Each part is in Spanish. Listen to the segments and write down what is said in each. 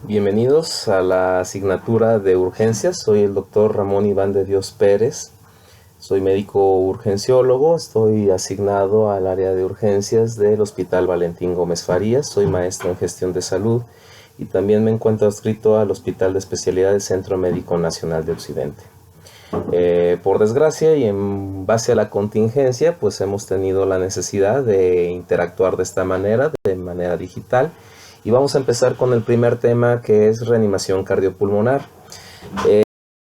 Bienvenidos a la asignatura de urgencias. Soy el doctor Ramón Iván de Dios Pérez. Soy médico urgenciólogo. Estoy asignado al área de urgencias del Hospital Valentín Gómez Farías. Soy maestro en gestión de salud y también me encuentro adscrito al Hospital de Especialidades Centro Médico Nacional de Occidente. Por desgracia y en base a la contingencia, pues hemos tenido la necesidad de interactuar de esta manera, de manera digital. Y vamos a empezar con el primer tema, que es reanimación cardiopulmonar.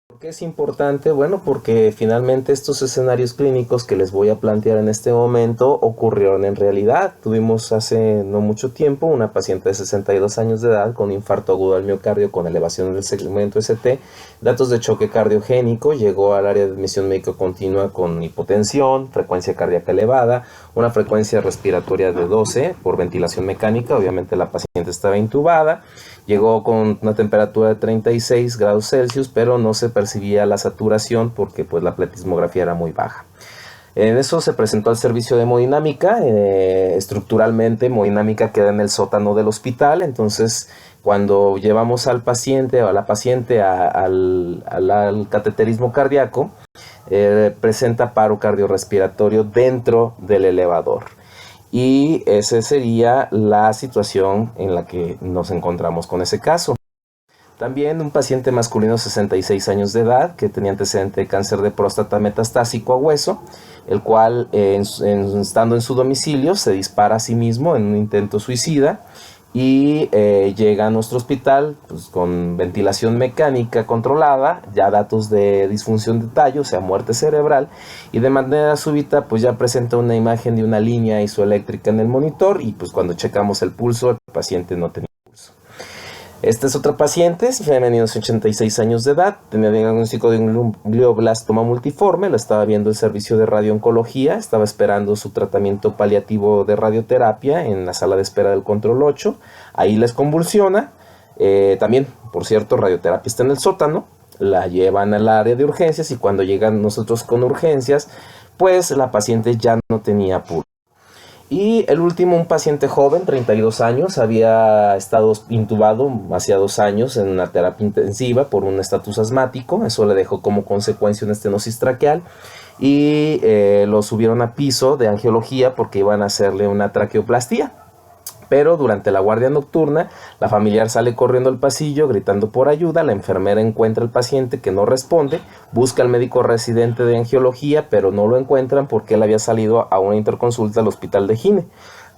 ¿Por qué es importante? Bueno, porque finalmente estos escenarios clínicos que les voy a plantear en este momento ocurrieron en realidad. Tuvimos hace no mucho tiempo una paciente de 62 años de edad con infarto agudo al miocardio con elevación del segmento ST, datos de choque cardiogénico, llegó al área de admisión médico continua con hipotensión, frecuencia cardíaca elevada, una frecuencia respiratoria de 12 por ventilación mecánica, obviamente la paciente estaba intubada, llegó con una temperatura de 36 grados Celsius, pero no se percibía la saturación porque pues la pletismografía era muy baja. En eso se presentó al servicio de hemodinámica. Estructuralmente hemodinámica queda en el sótano del hospital, entonces cuando llevamos al paciente o a la paciente al cateterismo cardíaco, presenta paro cardiorrespiratorio dentro del elevador. Y esa sería la situación en la que nos encontramos con ese caso. También un paciente masculino de 66 años de edad que tenía antecedente de cáncer de próstata metastásico a hueso, el cual estando en su domicilio se dispara a sí mismo en un intento suicida y llega a nuestro hospital pues, con ventilación mecánica controlada, ya datos de disfunción de tallo, o sea muerte cerebral, y de manera súbita pues ya presenta una imagen de una línea isoeléctrica en el monitor y pues cuando checamos el pulso el paciente no tenía pulso. Esta es otra paciente, femenina de 86 años de edad, tenía diagnóstico de un glioblastoma multiforme, la estaba viendo el servicio de radiooncología, estaba esperando su tratamiento paliativo de radioterapia en la sala de espera del control 8, ahí les convulsiona, también, por cierto, radioterapia está en el sótano, la llevan al área de urgencias y cuando llegan nosotros con urgencias, pues la paciente ya no tenía pulso. Y el último, un paciente joven, 32 años, había estado intubado hacía 2 años en una terapia intensiva por un estatus asmático, eso le dejó como consecuencia una estenosis traqueal y lo subieron a piso de angiología porque iban a hacerle una traqueoplastía. Pero durante la guardia nocturna, la familiar sale corriendo al pasillo gritando por ayuda, la enfermera encuentra al paciente que no responde, busca al médico residente de angiología, pero no lo encuentran porque él había salido a una interconsulta al hospital de Gine.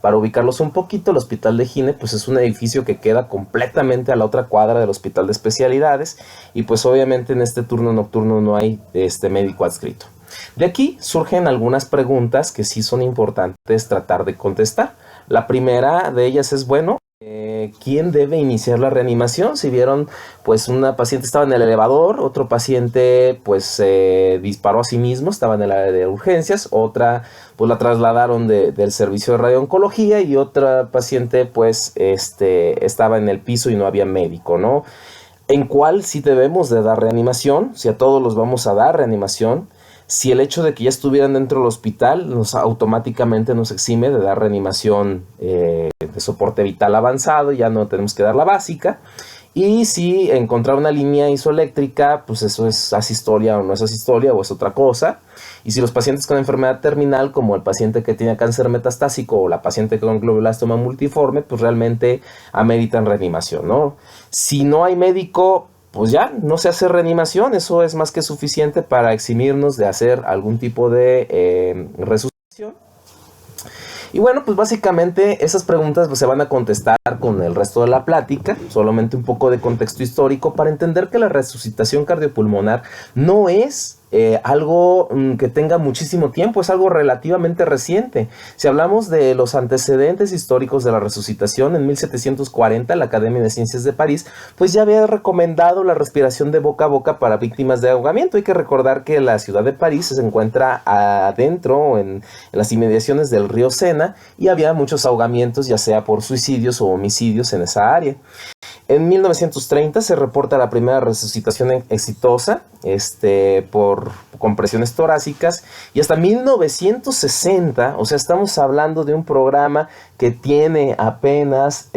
Para ubicarlos un poquito, el hospital de Gine pues es un edificio que queda completamente a la otra cuadra del hospital de especialidades y pues obviamente en este turno nocturno no hay médico adscrito. De aquí surgen algunas preguntas que sí son importantes tratar de contestar. La primera de ellas es, bueno, ¿quién debe iniciar la reanimación? Si vieron, pues una paciente estaba en el elevador, otro paciente pues se disparó a sí mismo, estaba en el área de urgencias, otra pues la trasladaron del servicio de radiooncología y otra paciente pues estaba en el piso y no había médico, ¿no? ¿En cuál sí debemos de dar reanimación? Si a todos los vamos a dar reanimación. Si el hecho de que ya estuvieran dentro del hospital automáticamente nos exime de dar reanimación de soporte vital avanzado, ya no tenemos que dar la básica. Y si encontrar una línea isoeléctrica, pues eso es asistolia o no es asistolia o es otra cosa. Y si los pacientes con enfermedad terminal, como el paciente que tiene cáncer metastásico o la paciente con glioblastoma multiforme, pues realmente ameritan reanimación, ¿no? Si no hay médico, pues ya no se hace reanimación, eso es más que suficiente para eximirnos de hacer algún tipo de resucitación. Y bueno, pues básicamente esas preguntas pues, se van a contestar con el resto de la plática, solamente un poco de contexto histórico para entender que la resucitación cardiopulmonar no es algo que tenga muchísimo tiempo, es algo relativamente reciente. Si hablamos de los antecedentes históricos de la resucitación, en 1740 la Academia de Ciencias de París pues ya había recomendado la respiración de boca a boca para víctimas de ahogamiento. Hay que recordar que la ciudad de París se encuentra adentro en las inmediaciones del río Sena y había muchos ahogamientos, ya sea por suicidios o homicidios en esa área. En 1930 se reporta la primera resucitación exitosa por compresiones torácicas y hasta 1960, o sea, estamos hablando de un programa que tiene apenas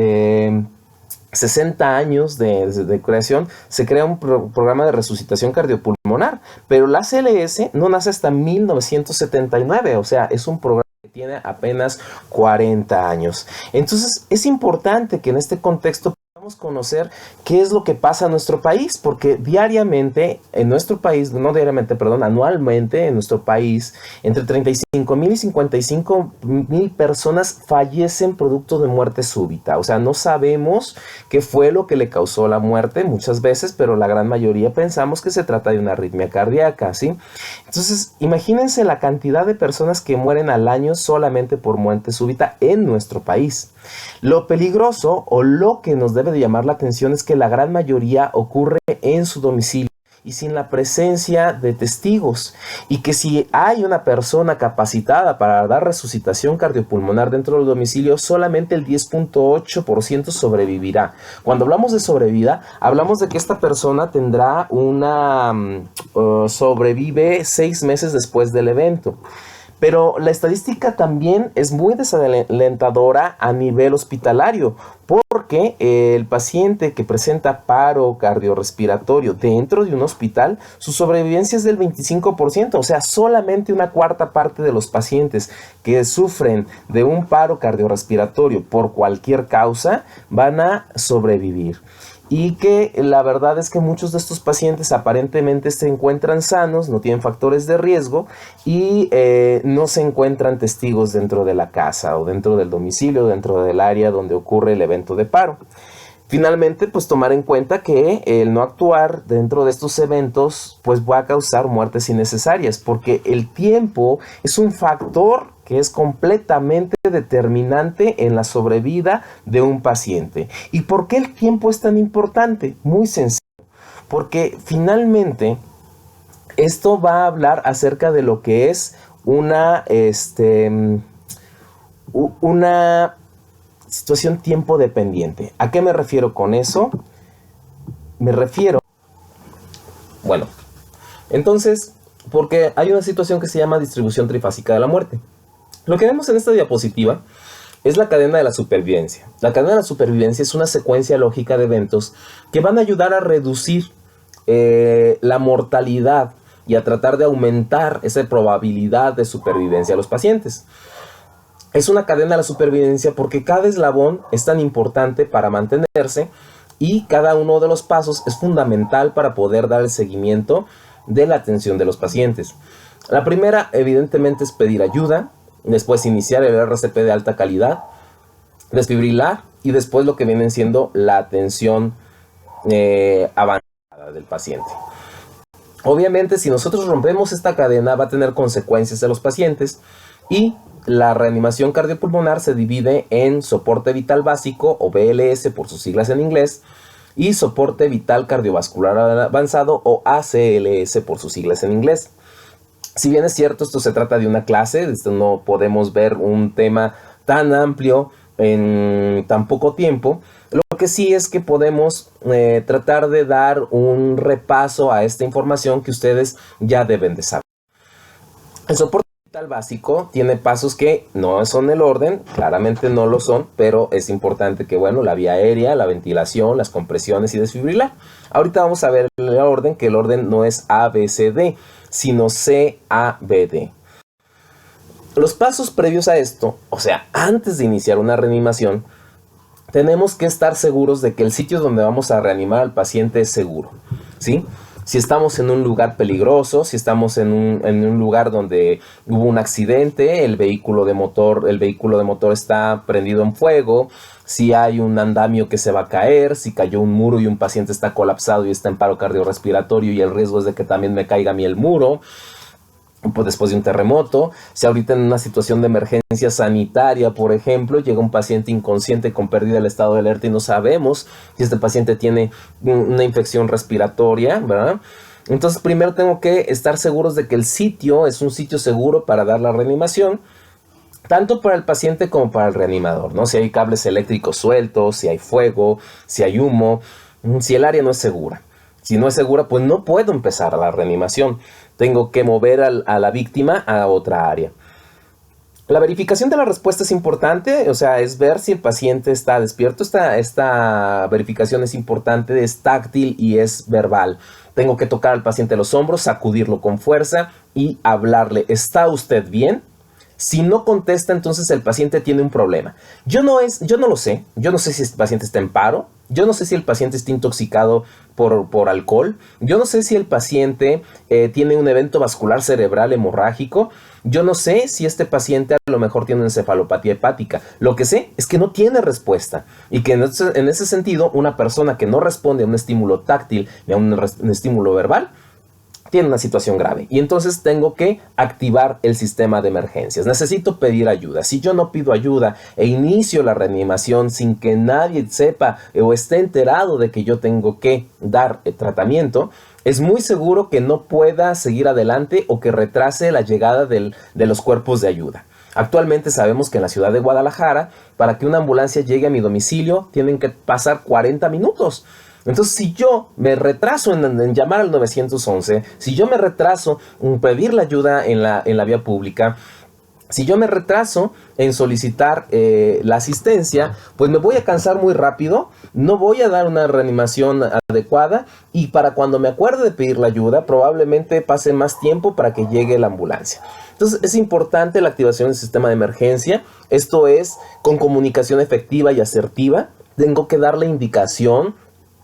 60 años de creación, se crea un programa de resucitación cardiopulmonar, pero la CLS no nace hasta 1979, o sea, es un programa que tiene apenas 40 años. Entonces, es importante que en este contexto podamos conocer qué es lo que pasa en nuestro país, porque diariamente en nuestro país, no diariamente, perdón, anualmente en nuestro país, entre 35,000 y 55,000 personas fallecen producto de muerte súbita. O sea, no sabemos qué fue lo que le causó la muerte muchas veces, pero la gran mayoría pensamos que se trata de una arritmia cardíaca, ¿sí? Entonces, imagínense la cantidad de personas que mueren al año solamente por muerte súbita en nuestro país. Lo peligroso o lo que nos debe de llamar la atención es que la gran mayoría ocurre en su domicilio y sin la presencia de testigos, y que si hay una persona capacitada para dar resucitación cardiopulmonar dentro del domicilio, solamente el 10,8% sobrevivirá. Cuando hablamos de sobrevida, hablamos de que esta persona tendrá sobrevive 6 meses después del evento. Pero la estadística también es muy desalentadora a nivel hospitalario, porque el paciente que presenta paro cardiorrespiratorio dentro de un hospital, su sobrevivencia es del 25%, o sea, solamente una cuarta parte de los pacientes que sufren de un paro cardiorrespiratorio por cualquier causa van a sobrevivir. Y que la verdad es que muchos de estos pacientes aparentemente se encuentran sanos, no tienen factores de riesgo y no se encuentran testigos dentro de la casa o dentro del domicilio, dentro del área donde ocurre el evento de paro. Finalmente, pues tomar en cuenta que el no actuar dentro de estos eventos pues va a causar muertes innecesarias, porque el tiempo es un factor que es completamente determinante en la sobrevida de un paciente. ¿Y por qué el tiempo es tan importante? Muy sencillo, porque finalmente esto va a hablar acerca de lo que es una situación tiempo dependiente. ¿A qué me refiero con eso? Me refiero, bueno, entonces, porque hay una situación que se llama distribución trifásica de la muerte. Lo que vemos en esta diapositiva es la cadena de la supervivencia. La cadena de la supervivencia es una secuencia lógica de eventos que van a ayudar a reducir la mortalidad y a tratar de aumentar esa probabilidad de supervivencia a los pacientes. Es una cadena de la supervivencia porque cada eslabón es tan importante para mantenerse y cada uno de los pasos es fundamental para poder dar el seguimiento de la atención de los pacientes. La primera, evidentemente, es pedir ayuda, después iniciar el RCP de alta calidad, desfibrilar y después lo que viene siendo la atención avanzada del paciente. Obviamente, si nosotros rompemos esta cadena, va a tener consecuencias en los pacientes y la reanimación cardiopulmonar se divide en soporte vital básico o BLS por sus siglas en inglés y soporte vital cardiovascular avanzado o ACLS por sus siglas en inglés. Si bien es cierto, esto se trata de una clase, no podemos ver un tema tan amplio en tan poco tiempo. Lo que sí es que podemos tratar de dar un repaso a esta información que ustedes ya deben de saber. El soporte vital básico tiene pasos que no son el orden, claramente no lo son, pero es importante que, bueno, la vía aérea, la ventilación, las compresiones y desfibrilar. Ahorita vamos a ver el orden, que el orden no es A, B, C, D, sino C, A, B, D. Los pasos previos a esto, o sea, antes de iniciar una reanimación, tenemos que estar seguros de que el sitio donde vamos a reanimar al paciente es seguro, ¿sí? Si estamos en un lugar peligroso, si estamos en un lugar donde hubo un accidente, el vehículo de motor está prendido en fuego, si hay un andamio que se va a caer, si cayó un muro y un paciente está colapsado y está en paro cardiorrespiratorio y el riesgo es de que también me caiga a mí el muro, pues después de un terremoto, si ahorita en una situación de emergencia sanitaria, por ejemplo, llega un paciente inconsciente con pérdida del estado de alerta y no sabemos si este paciente tiene una infección respiratoria, ¿verdad? Entonces primero tengo que estar seguros de que el sitio es un sitio seguro para dar la reanimación, tanto para el paciente como para el reanimador, ¿no? Si hay cables eléctricos sueltos, si hay fuego, si hay humo, si el área no es segura. Si no es segura, pues no puedo empezar la reanimación. Tengo que mover a la víctima a otra área. La verificación de la respuesta es importante, o sea, es ver si el paciente está despierto. Esta verificación es importante, es táctil y es verbal. Tengo que tocar al paciente los hombros, sacudirlo con fuerza y hablarle. ¿Está usted bien? Si no contesta, entonces el paciente tiene un problema. Yo no lo sé. Yo no sé si el paciente está en paro. Yo no sé si el paciente está intoxicado por alcohol. Yo no sé si el paciente tiene un evento vascular cerebral hemorrágico. Yo no sé si este paciente a lo mejor tiene una encefalopatía hepática. Lo que sé es que no tiene respuesta. Y que en ese sentido, una persona que no responde a un estímulo táctil ni a un estímulo verbal tiene una situación grave y entonces tengo que activar el sistema de emergencias. Necesito pedir ayuda. Si yo no pido ayuda e inicio la reanimación sin que nadie sepa o esté enterado de que yo tengo que dar el tratamiento, es muy seguro que no pueda seguir adelante o que retrase la llegada de los cuerpos de ayuda. Actualmente sabemos que en la ciudad de Guadalajara, para que una ambulancia llegue a mi domicilio, tienen que pasar 40 minutos. Entonces, si yo me retraso en llamar al 911, si yo me retraso en pedir la ayuda en la vía pública, si yo me retraso en solicitar la asistencia, pues me voy a cansar muy rápido, no voy a dar una reanimación adecuada y para cuando me acuerde de pedir la ayuda, probablemente pase más tiempo para que llegue la ambulancia. Entonces es importante la activación del sistema de emergencia. Esto es con comunicación efectiva y asertiva. Tengo que darle indicación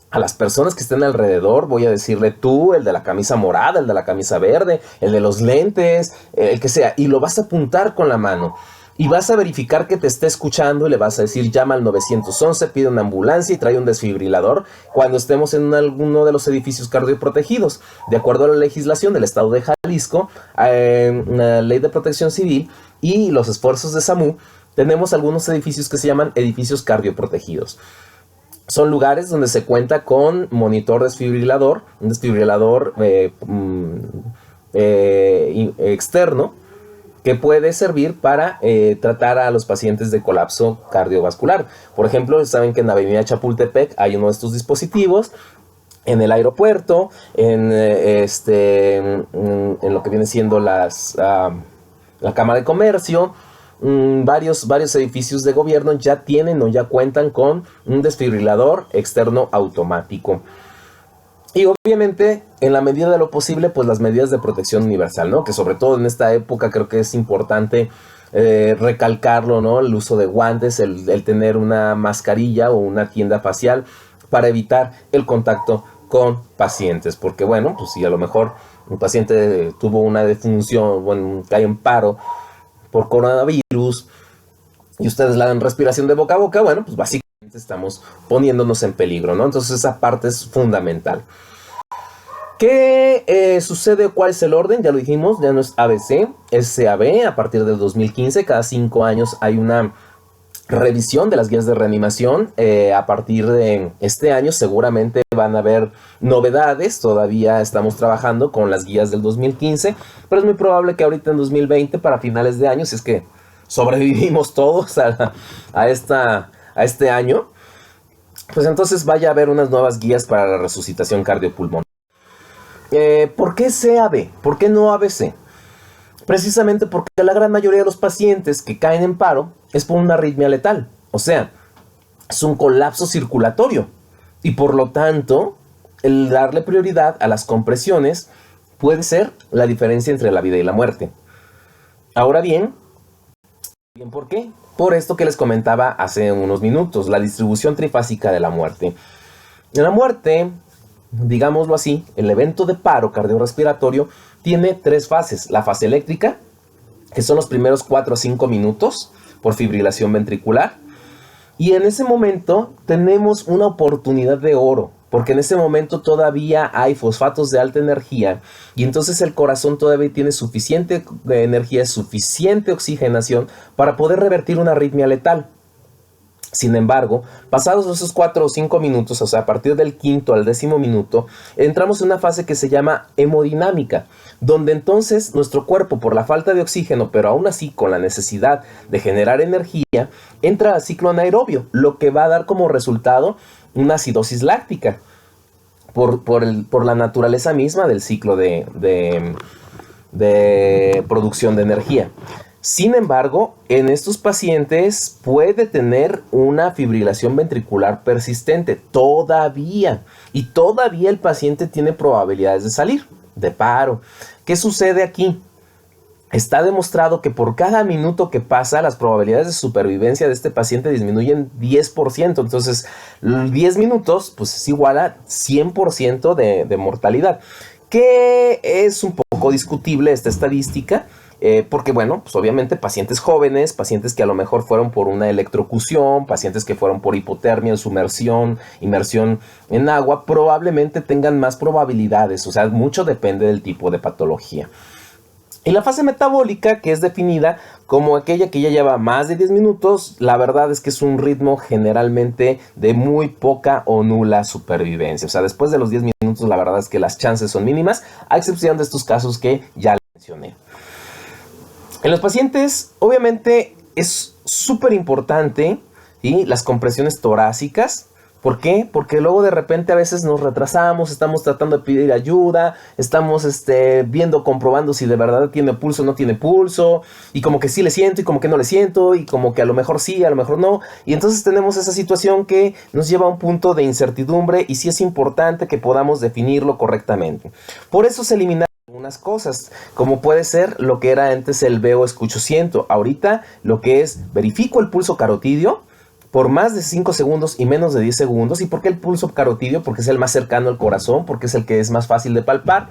a las personas que estén alrededor. Voy a decirle tú, el de la camisa morada, el de la camisa verde, el de los lentes, el que sea, y lo vas a apuntar con la mano. Y vas a verificar que te esté escuchando y le vas a decir, llama al 911, pide una ambulancia y trae un desfibrilador cuando estemos en alguno de los edificios cardioprotegidos. De acuerdo a la legislación del estado de Jalisco, una ley de protección civil y los esfuerzos de SAMU, tenemos algunos edificios que se llaman edificios cardioprotegidos. Son lugares donde se cuenta con monitor desfibrilador, un desfibrilador externo que puede servir para tratar a los pacientes de colapso cardiovascular. Por ejemplo, saben que en la avenida Chapultepec hay uno de estos dispositivos. En el aeropuerto, en lo que viene siendo la Cámara de Comercio, varios edificios de gobierno ya tienen o ya cuentan con un desfibrilador externo automático. Y obviamente, en la medida de lo posible, pues las medidas de protección universal, ¿no? Que sobre todo en esta época creo que es importante recalcarlo, ¿no? El uso de guantes, el tener una mascarilla o una tienda facial para evitar el contacto con pacientes. Porque bueno, pues si a lo mejor un paciente tuvo una defunción, bueno, cae en paro por coronavirus y ustedes le dan respiración de boca a boca, bueno, pues básicamente estamos poniéndonos en peligro, ¿no? Entonces esa parte es fundamental. ¿Qué sucede? ¿Cuál es el orden? Ya lo dijimos, ya no es ABC, es CAB. A partir del 2015, cada 5 años hay una revisión de las guías de reanimación. A partir de este año seguramente van a haber novedades. Todavía estamos trabajando con las guías del 2015, pero es muy probable que ahorita en 2020, para finales de año, si es que sobrevivimos todos a este año, pues entonces vaya a haber unas nuevas guías para la resucitación cardiopulmonar. ¿Por qué CAB? ¿Por qué no ABC? Precisamente porque la gran mayoría de los pacientes que caen en paro es por una arritmia letal. O sea, es un colapso circulatorio. Y por lo tanto, el darle prioridad a las compresiones puede ser la diferencia entre la vida y la muerte. Ahora bien, ¿por qué? Por esto que les comentaba hace unos minutos, la distribución trifásica de la muerte. En la muerte, digámoslo así, el evento de paro cardiorrespiratorio tiene 3 fases. La fase eléctrica, que son los primeros 4 a 5 minutos por fibrilación ventricular. Y en ese momento tenemos una oportunidad de oro, porque en ese momento todavía hay fosfatos de alta energía y entonces el corazón todavía tiene suficiente energía, suficiente oxigenación para poder revertir una arritmia letal. Sin embargo, pasados esos 4 o 5 minutos, o sea, a partir del 5º al 10º minuto, entramos en una fase que se llama hemodinámica, donde entonces nuestro cuerpo, por la falta de oxígeno, pero aún así con la necesidad de generar energía, entra al ciclo anaerobio, lo que va a dar como resultado una acidosis láctica, por la naturaleza misma del ciclo de producción de energía. Sin embargo, en estos pacientes puede tener una fibrilación ventricular persistente todavía, y todavía el paciente tiene probabilidades de salir de paro. ¿Qué sucede aquí? Está demostrado que por cada minuto que pasa, las probabilidades de supervivencia de este paciente disminuyen 10%. Entonces, 10 minutos pues, es igual a 100% de mortalidad. Que es un poco discutible esta estadística. Porque bueno, pues obviamente pacientes jóvenes, pacientes que a lo mejor fueron por una electrocución, pacientes que fueron por hipotermia, sumersión, inmersión en agua, probablemente tengan más probabilidades. O sea, mucho depende del tipo de patología. Y la fase metabólica, que es definida como aquella que ya lleva más de 10 minutos, la verdad es que es un ritmo generalmente de muy poca o nula supervivencia. O sea, después de los 10 minutos, la verdad es que las chances son mínimas, a excepción de estos casos que ya mencioné. En los pacientes, obviamente, es súper importante, ¿sí?, las compresiones torácicas. ¿Por qué? Porque luego de repente a veces nos retrasamos, estamos tratando de pedir ayuda, estamos viendo, comprobando si de verdad tiene pulso o no tiene pulso, y como que sí le siento y como que no le siento, y como que a lo mejor sí, a lo mejor no, y entonces tenemos esa situación que nos lleva a un punto de incertidumbre, y sí es importante que podamos definirlo correctamente. Por eso se elimina algunas cosas, como puede ser lo que era antes el veo, escucho, siento. Ahorita lo que es verifico el pulso carotidio por más de 5 segundos y menos de 10 segundos. ¿Y por qué el pulso carotidio? Porque es el más cercano al corazón, porque es el que es más fácil de palpar.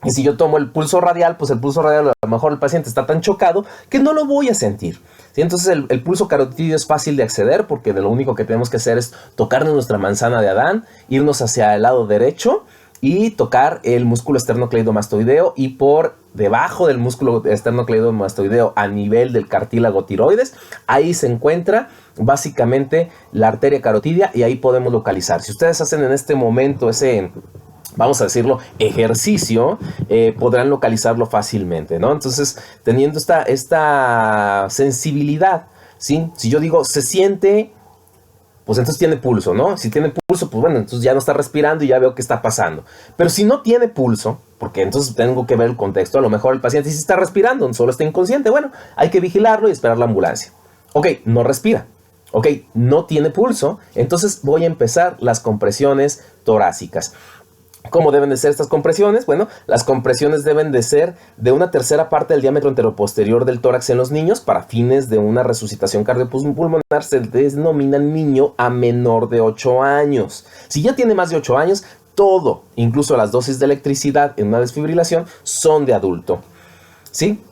Y si yo tomo el pulso radial, pues el pulso radial a lo mejor el paciente está tan chocado que no lo voy a sentir. ¿Sí? Entonces el pulso carotidio es fácil de acceder porque de lo único que tenemos que hacer es tocarnos nuestra manzana de Adán, irnos hacia el lado derecho y tocar el músculo esternocleidomastoideo, y por debajo del músculo esternocleidomastoideo a nivel del cartílago tiroides, ahí se encuentra básicamente la arteria carotidia, y ahí podemos localizar. Si ustedes hacen en este momento ese, vamos a decirlo, ejercicio, podrán localizarlo fácilmente, ¿no? Entonces, teniendo esta sensibilidad, ¿sí? Si yo digo, se siente, pues entonces tiene pulso, ¿no? Si tiene pulso, pues bueno, entonces ya no está respirando y ya veo qué está pasando. Pero si no tiene pulso, porque entonces tengo que ver el contexto, a lo mejor el paciente sí está respirando, solo está inconsciente, bueno, hay que vigilarlo y esperar la ambulancia. Ok, no respira. Ok, no tiene pulso, entonces voy a empezar las compresiones torácicas. ¿Cómo deben de ser estas compresiones? Bueno, las compresiones deben de ser de una tercera parte del diámetro anteroposterior del tórax en los niños. Para fines de una resucitación cardiopulmonar se denomina niño a menor de 8 años. Si ya tiene más de 8 años, todo, incluso las dosis de electricidad en una desfibrilación, son de adulto. ¿Sí?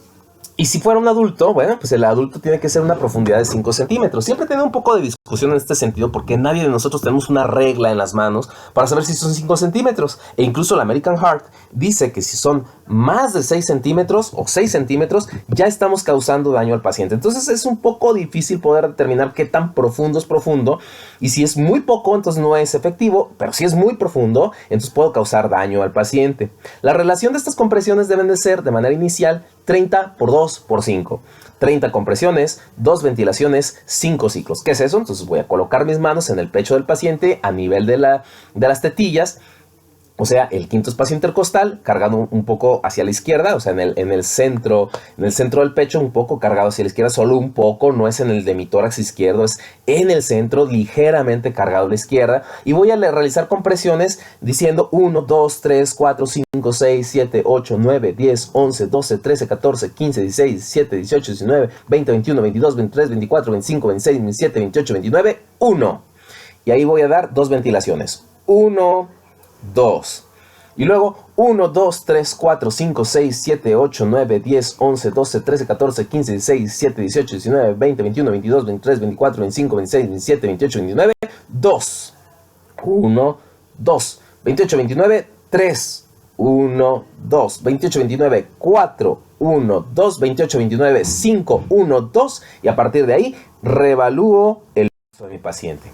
Y si fuera un adulto, bueno, pues el adulto tiene que ser una profundidad de 5 centímetros. Siempre he tenido un poco de discusión en este sentido porque nadie de nosotros tenemos una regla en las manos para saber si son 5 centímetros. E incluso la American Heart dice que si son más de 6 centímetros o 6 centímetros, ya estamos causando daño al paciente. Entonces es un poco difícil poder determinar qué tan profundo es profundo. Y si es muy poco, entonces no es efectivo. Pero si es muy profundo, entonces puedo causar daño al paciente. La relación de estas compresiones deben de ser de manera inicial 30 por 2 por 5. 30 compresiones, 2 ventilaciones, 5 ciclos. ¿Qué es eso? Entonces voy a colocar mis manos en el pecho del paciente a nivel de las tetillas. O sea, el quinto espacio intercostal cargado un poco hacia la izquierda, o sea, en el centro del pecho, un poco cargado hacia la izquierda, solo un poco, no es en el de mi tórax izquierdo, es en el centro, ligeramente cargado a la izquierda. Y voy a realizar compresiones diciendo 1, 2, 3, 4, 5, 6, 7, 8, 9, 10, 11, 12, 13, 14, 15, 16, 17, 18, 19, 20, 21, 22, 23, 24, 25, 26, 27, 28, 29, 1. Y ahí voy a dar 2 ventilaciones. 1, 2. Y luego 1, 2, 3, 4, 5, 6, 7, 8, 9, 10, 11, 12, 13, 14, 15, 16, 17, 18, 19, 20, 21, 22, 23, 24, 25, 26, 27, 28, 29, 2. 1, 2. 28, 29, 3. 1, 2. 28, 29, 4. 1, 2. 28, 29, 5. 1, 2. Y a partir de ahí reevalúo el pulso de mi paciente.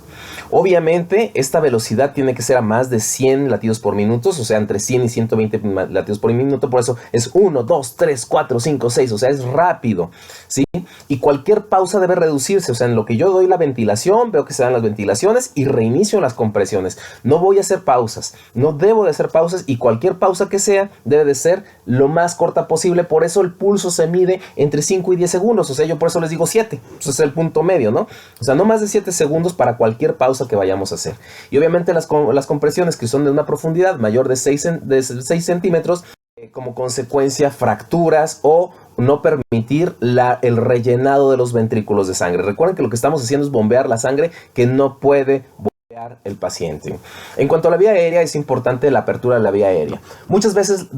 Obviamente, esta velocidad tiene que ser a más de 100 latidos por minuto, o sea, entre 100 y 120 latidos por minuto, por eso es 1, 2, 3, 4, 5, 6, o sea, es rápido, ¿sí? Y cualquier pausa debe reducirse, o sea, en lo que yo doy la ventilación, veo que se dan las ventilaciones y reinicio las compresiones. No voy a hacer pausas, no debo de hacer pausas, y cualquier pausa que sea debe de ser lo más corta posible. Por eso el pulso se mide entre 5 y 10 segundos, o sea, yo por eso les digo 7, eso es el punto medio, ¿no? O sea, no más de 7 segundos para cualquier pausa que vayamos a hacer. Y obviamente las compresiones que son de una profundidad mayor de 6 centímetros, como consecuencia fracturas o no permitir el rellenado de los ventrículos de sangre. Recuerden que lo que estamos haciendo es bombear la sangre que no puede bombear el paciente. En cuanto a la vía aérea, es importante la apertura de la vía aérea. Muchas veces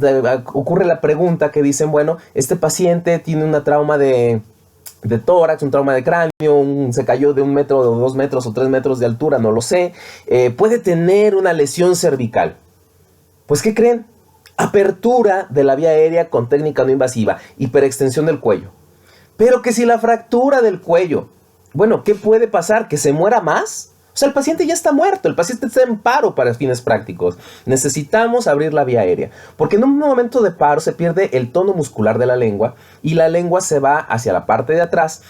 ocurre la pregunta que dicen, bueno, este paciente tiene una trauma de tórax, un trauma de cráneo, se cayó de 1 metro, o 2 metros o 3 metros de altura, no lo sé, puede tener una lesión cervical. Pues, ¿qué creen? Apertura de la vía aérea con técnica no invasiva, hiperextensión del cuello. Pero que si la fractura del cuello, bueno, ¿qué puede pasar? ¿Que se muera más? O sea, el paciente ya está muerto, el paciente está en paro para fines prácticos. Necesitamos abrir la vía aérea, porque en un momento de paro se pierde el tono muscular de la lengua y la lengua se va hacia la parte de atrás,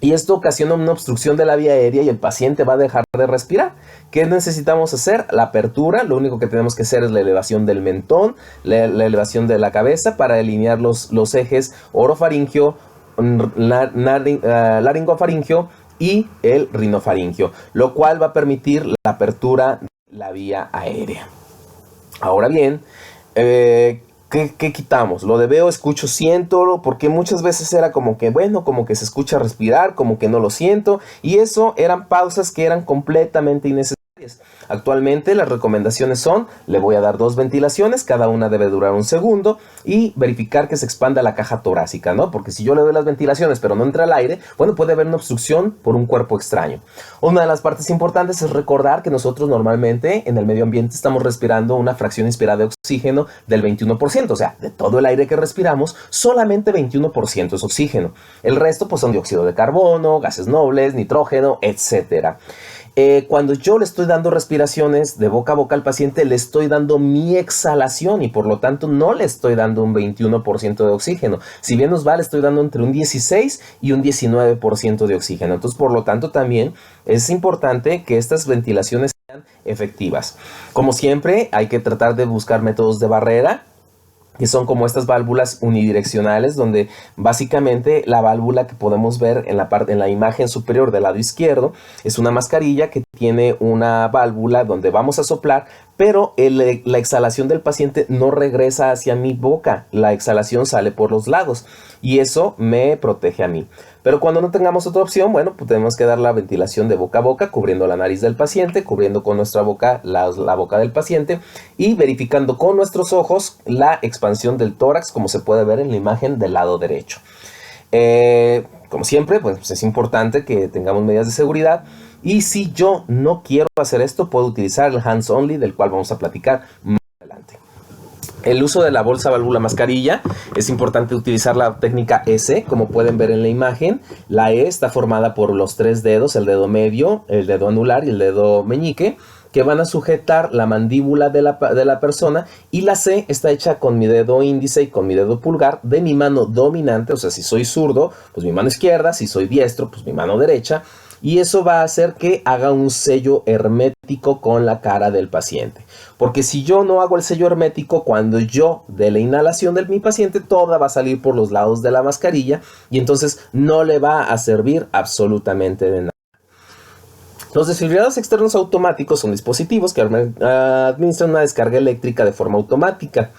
y esto ocasiona una obstrucción de la vía aérea y el paciente va a dejar de respirar. ¿Qué necesitamos hacer? La apertura. Lo único que tenemos que hacer es la elevación del mentón, la elevación de la cabeza para alinear los ejes orofaringio, laringofaringio y el rinofaringio, lo cual va a permitir la apertura de la vía aérea. Ahora bien, ¿qué quitamos? Lo de veo, escucho, siento, porque muchas veces era como que, bueno, como que se escucha respirar, como que no lo siento, y eso eran pausas que eran completamente innecesarias. Actualmente las recomendaciones son, le voy a dar 2 ventilaciones, cada una debe durar 1 segundo, y verificar que se expanda la caja torácica, ¿no? Porque si yo le doy las ventilaciones pero no entra el aire, bueno, puede haber una obstrucción por un cuerpo extraño. Una de las partes importantes es recordar que nosotros normalmente en el medio ambiente estamos respirando una fracción inspirada de oxígeno del 21%, o sea, de todo el aire que respiramos, solamente 21% es oxígeno. El resto pues son dióxido de carbono, gases nobles, nitrógeno, etcétera. Cuando yo le estoy dando respiraciones de boca a boca al paciente, le estoy dando mi exhalación y por lo tanto no le estoy dando un 21% de oxígeno. Si bien nos va, le estoy dando entre un 16 y un 19% de oxígeno. Entonces, por lo tanto, también es importante que estas ventilaciones sean efectivas. Como siempre, hay que tratar de buscar métodos de barrera, que son como estas válvulas unidireccionales, donde básicamente la válvula que podemos ver en la imagen superior del lado izquierdo es una mascarilla que tiene una válvula donde vamos a soplar, pero la exhalación del paciente no regresa hacia mi boca, la exhalación sale por los lados y eso me protege a mí. Pero cuando no tengamos otra opción, bueno, pues tenemos que dar la ventilación de boca a boca, cubriendo la nariz del paciente, cubriendo con nuestra boca la boca del paciente y verificando con nuestros ojos la expansión del tórax, como se puede ver en la imagen del lado derecho. Como siempre, pues es importante que tengamos medidas de seguridad. Y si yo no quiero hacer esto, puedo utilizar el hands only, del cual vamos a platicar más adelante. El uso de la bolsa válvula mascarilla, es importante utilizar la técnica S, como pueden ver en la imagen. La E está formada por los 3 dedos, el dedo medio, el dedo anular y el dedo meñique, que van a sujetar la mandíbula de la persona, y la C está hecha con mi dedo índice y con mi dedo pulgar de mi mano dominante, o sea, si soy zurdo, pues mi mano izquierda, si soy diestro, pues mi mano derecha, y eso va a hacer que haga un sello hermético con la cara del paciente. Porque si yo no hago el sello hermético, cuando yo dé la inhalación de mi paciente, toda va a salir por los lados de la mascarilla y entonces no le va a servir absolutamente de nada. Los desfibriladores externos automáticos son dispositivos que administran una descarga eléctrica de forma automática.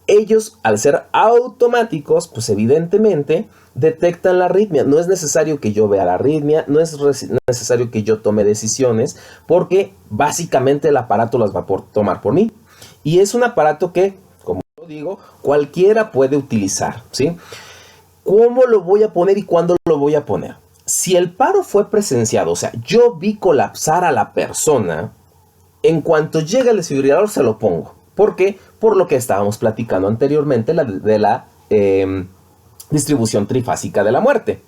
Ellos, al ser automáticos, pues evidentemente detectan la arritmia. No es necesario que yo vea la arritmia, no es necesario que yo tome decisiones, porque básicamente el aparato las va a tomar por mí. Y es un aparato que, como lo digo, cualquiera puede utilizar, ¿sí? ¿Cómo lo voy a poner y cuándo lo voy a poner? Si el paro fue presenciado, o sea, yo vi colapsar a la persona, en cuanto llega el desfibrilador se lo pongo. ¿Por qué? Por lo que estábamos platicando anteriormente de la distribución trifásica de la muerte.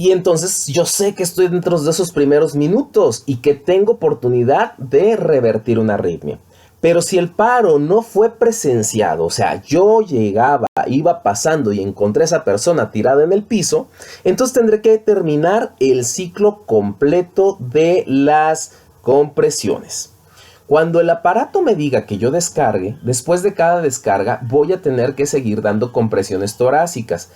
Y entonces yo sé que estoy dentro de esos primeros minutos y que tengo oportunidad de revertir una arritmia. Pero si el paro no fue presenciado, o sea, yo llegaba, iba pasando y encontré a esa persona tirada en el piso, entonces tendré que terminar el ciclo completo de las compresiones. Cuando el aparato me diga que yo descargue, después de cada descarga voy a tener que seguir dando compresiones torácicas.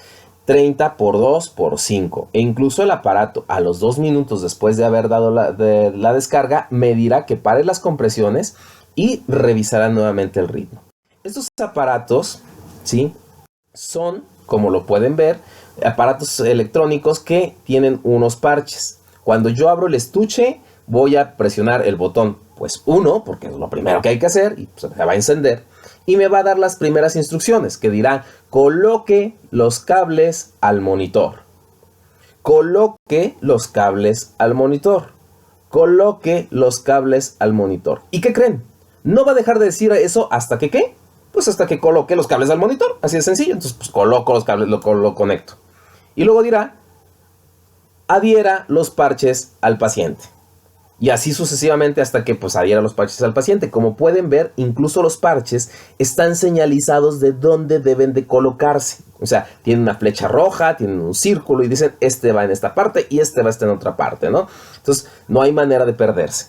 30 por 2 por 5. E incluso el aparato a los 2 minutos después de haber dado la descarga me dirá que pare las compresiones y revisará nuevamente el ritmo. Estos aparatos, ¿sí?, son, como lo pueden ver, aparatos electrónicos que tienen unos parches. Cuando yo abro el estuche voy a presionar el botón pues 1, porque es lo primero que hay que hacer y pues, se va a encender. Y me va a dar las primeras instrucciones que dirá: coloque los cables al monitor. Coloque los cables al monitor. Coloque los cables al monitor. ¿Y qué creen? No va a dejar de decir eso hasta que ¿qué? Pues hasta que coloque los cables al monitor. Así de sencillo. Entonces pues coloco los cables, lo conecto. Y luego dirá: adhiera los parches al paciente. Y así sucesivamente hasta que pues adhiera los parches al paciente. Como pueden ver, incluso los parches están señalizados de dónde deben de colocarse. O sea, tienen una flecha roja, tienen un círculo y dicen: este va en esta parte y este va a estar en otra parte, ¿no? Entonces, no hay manera de perderse.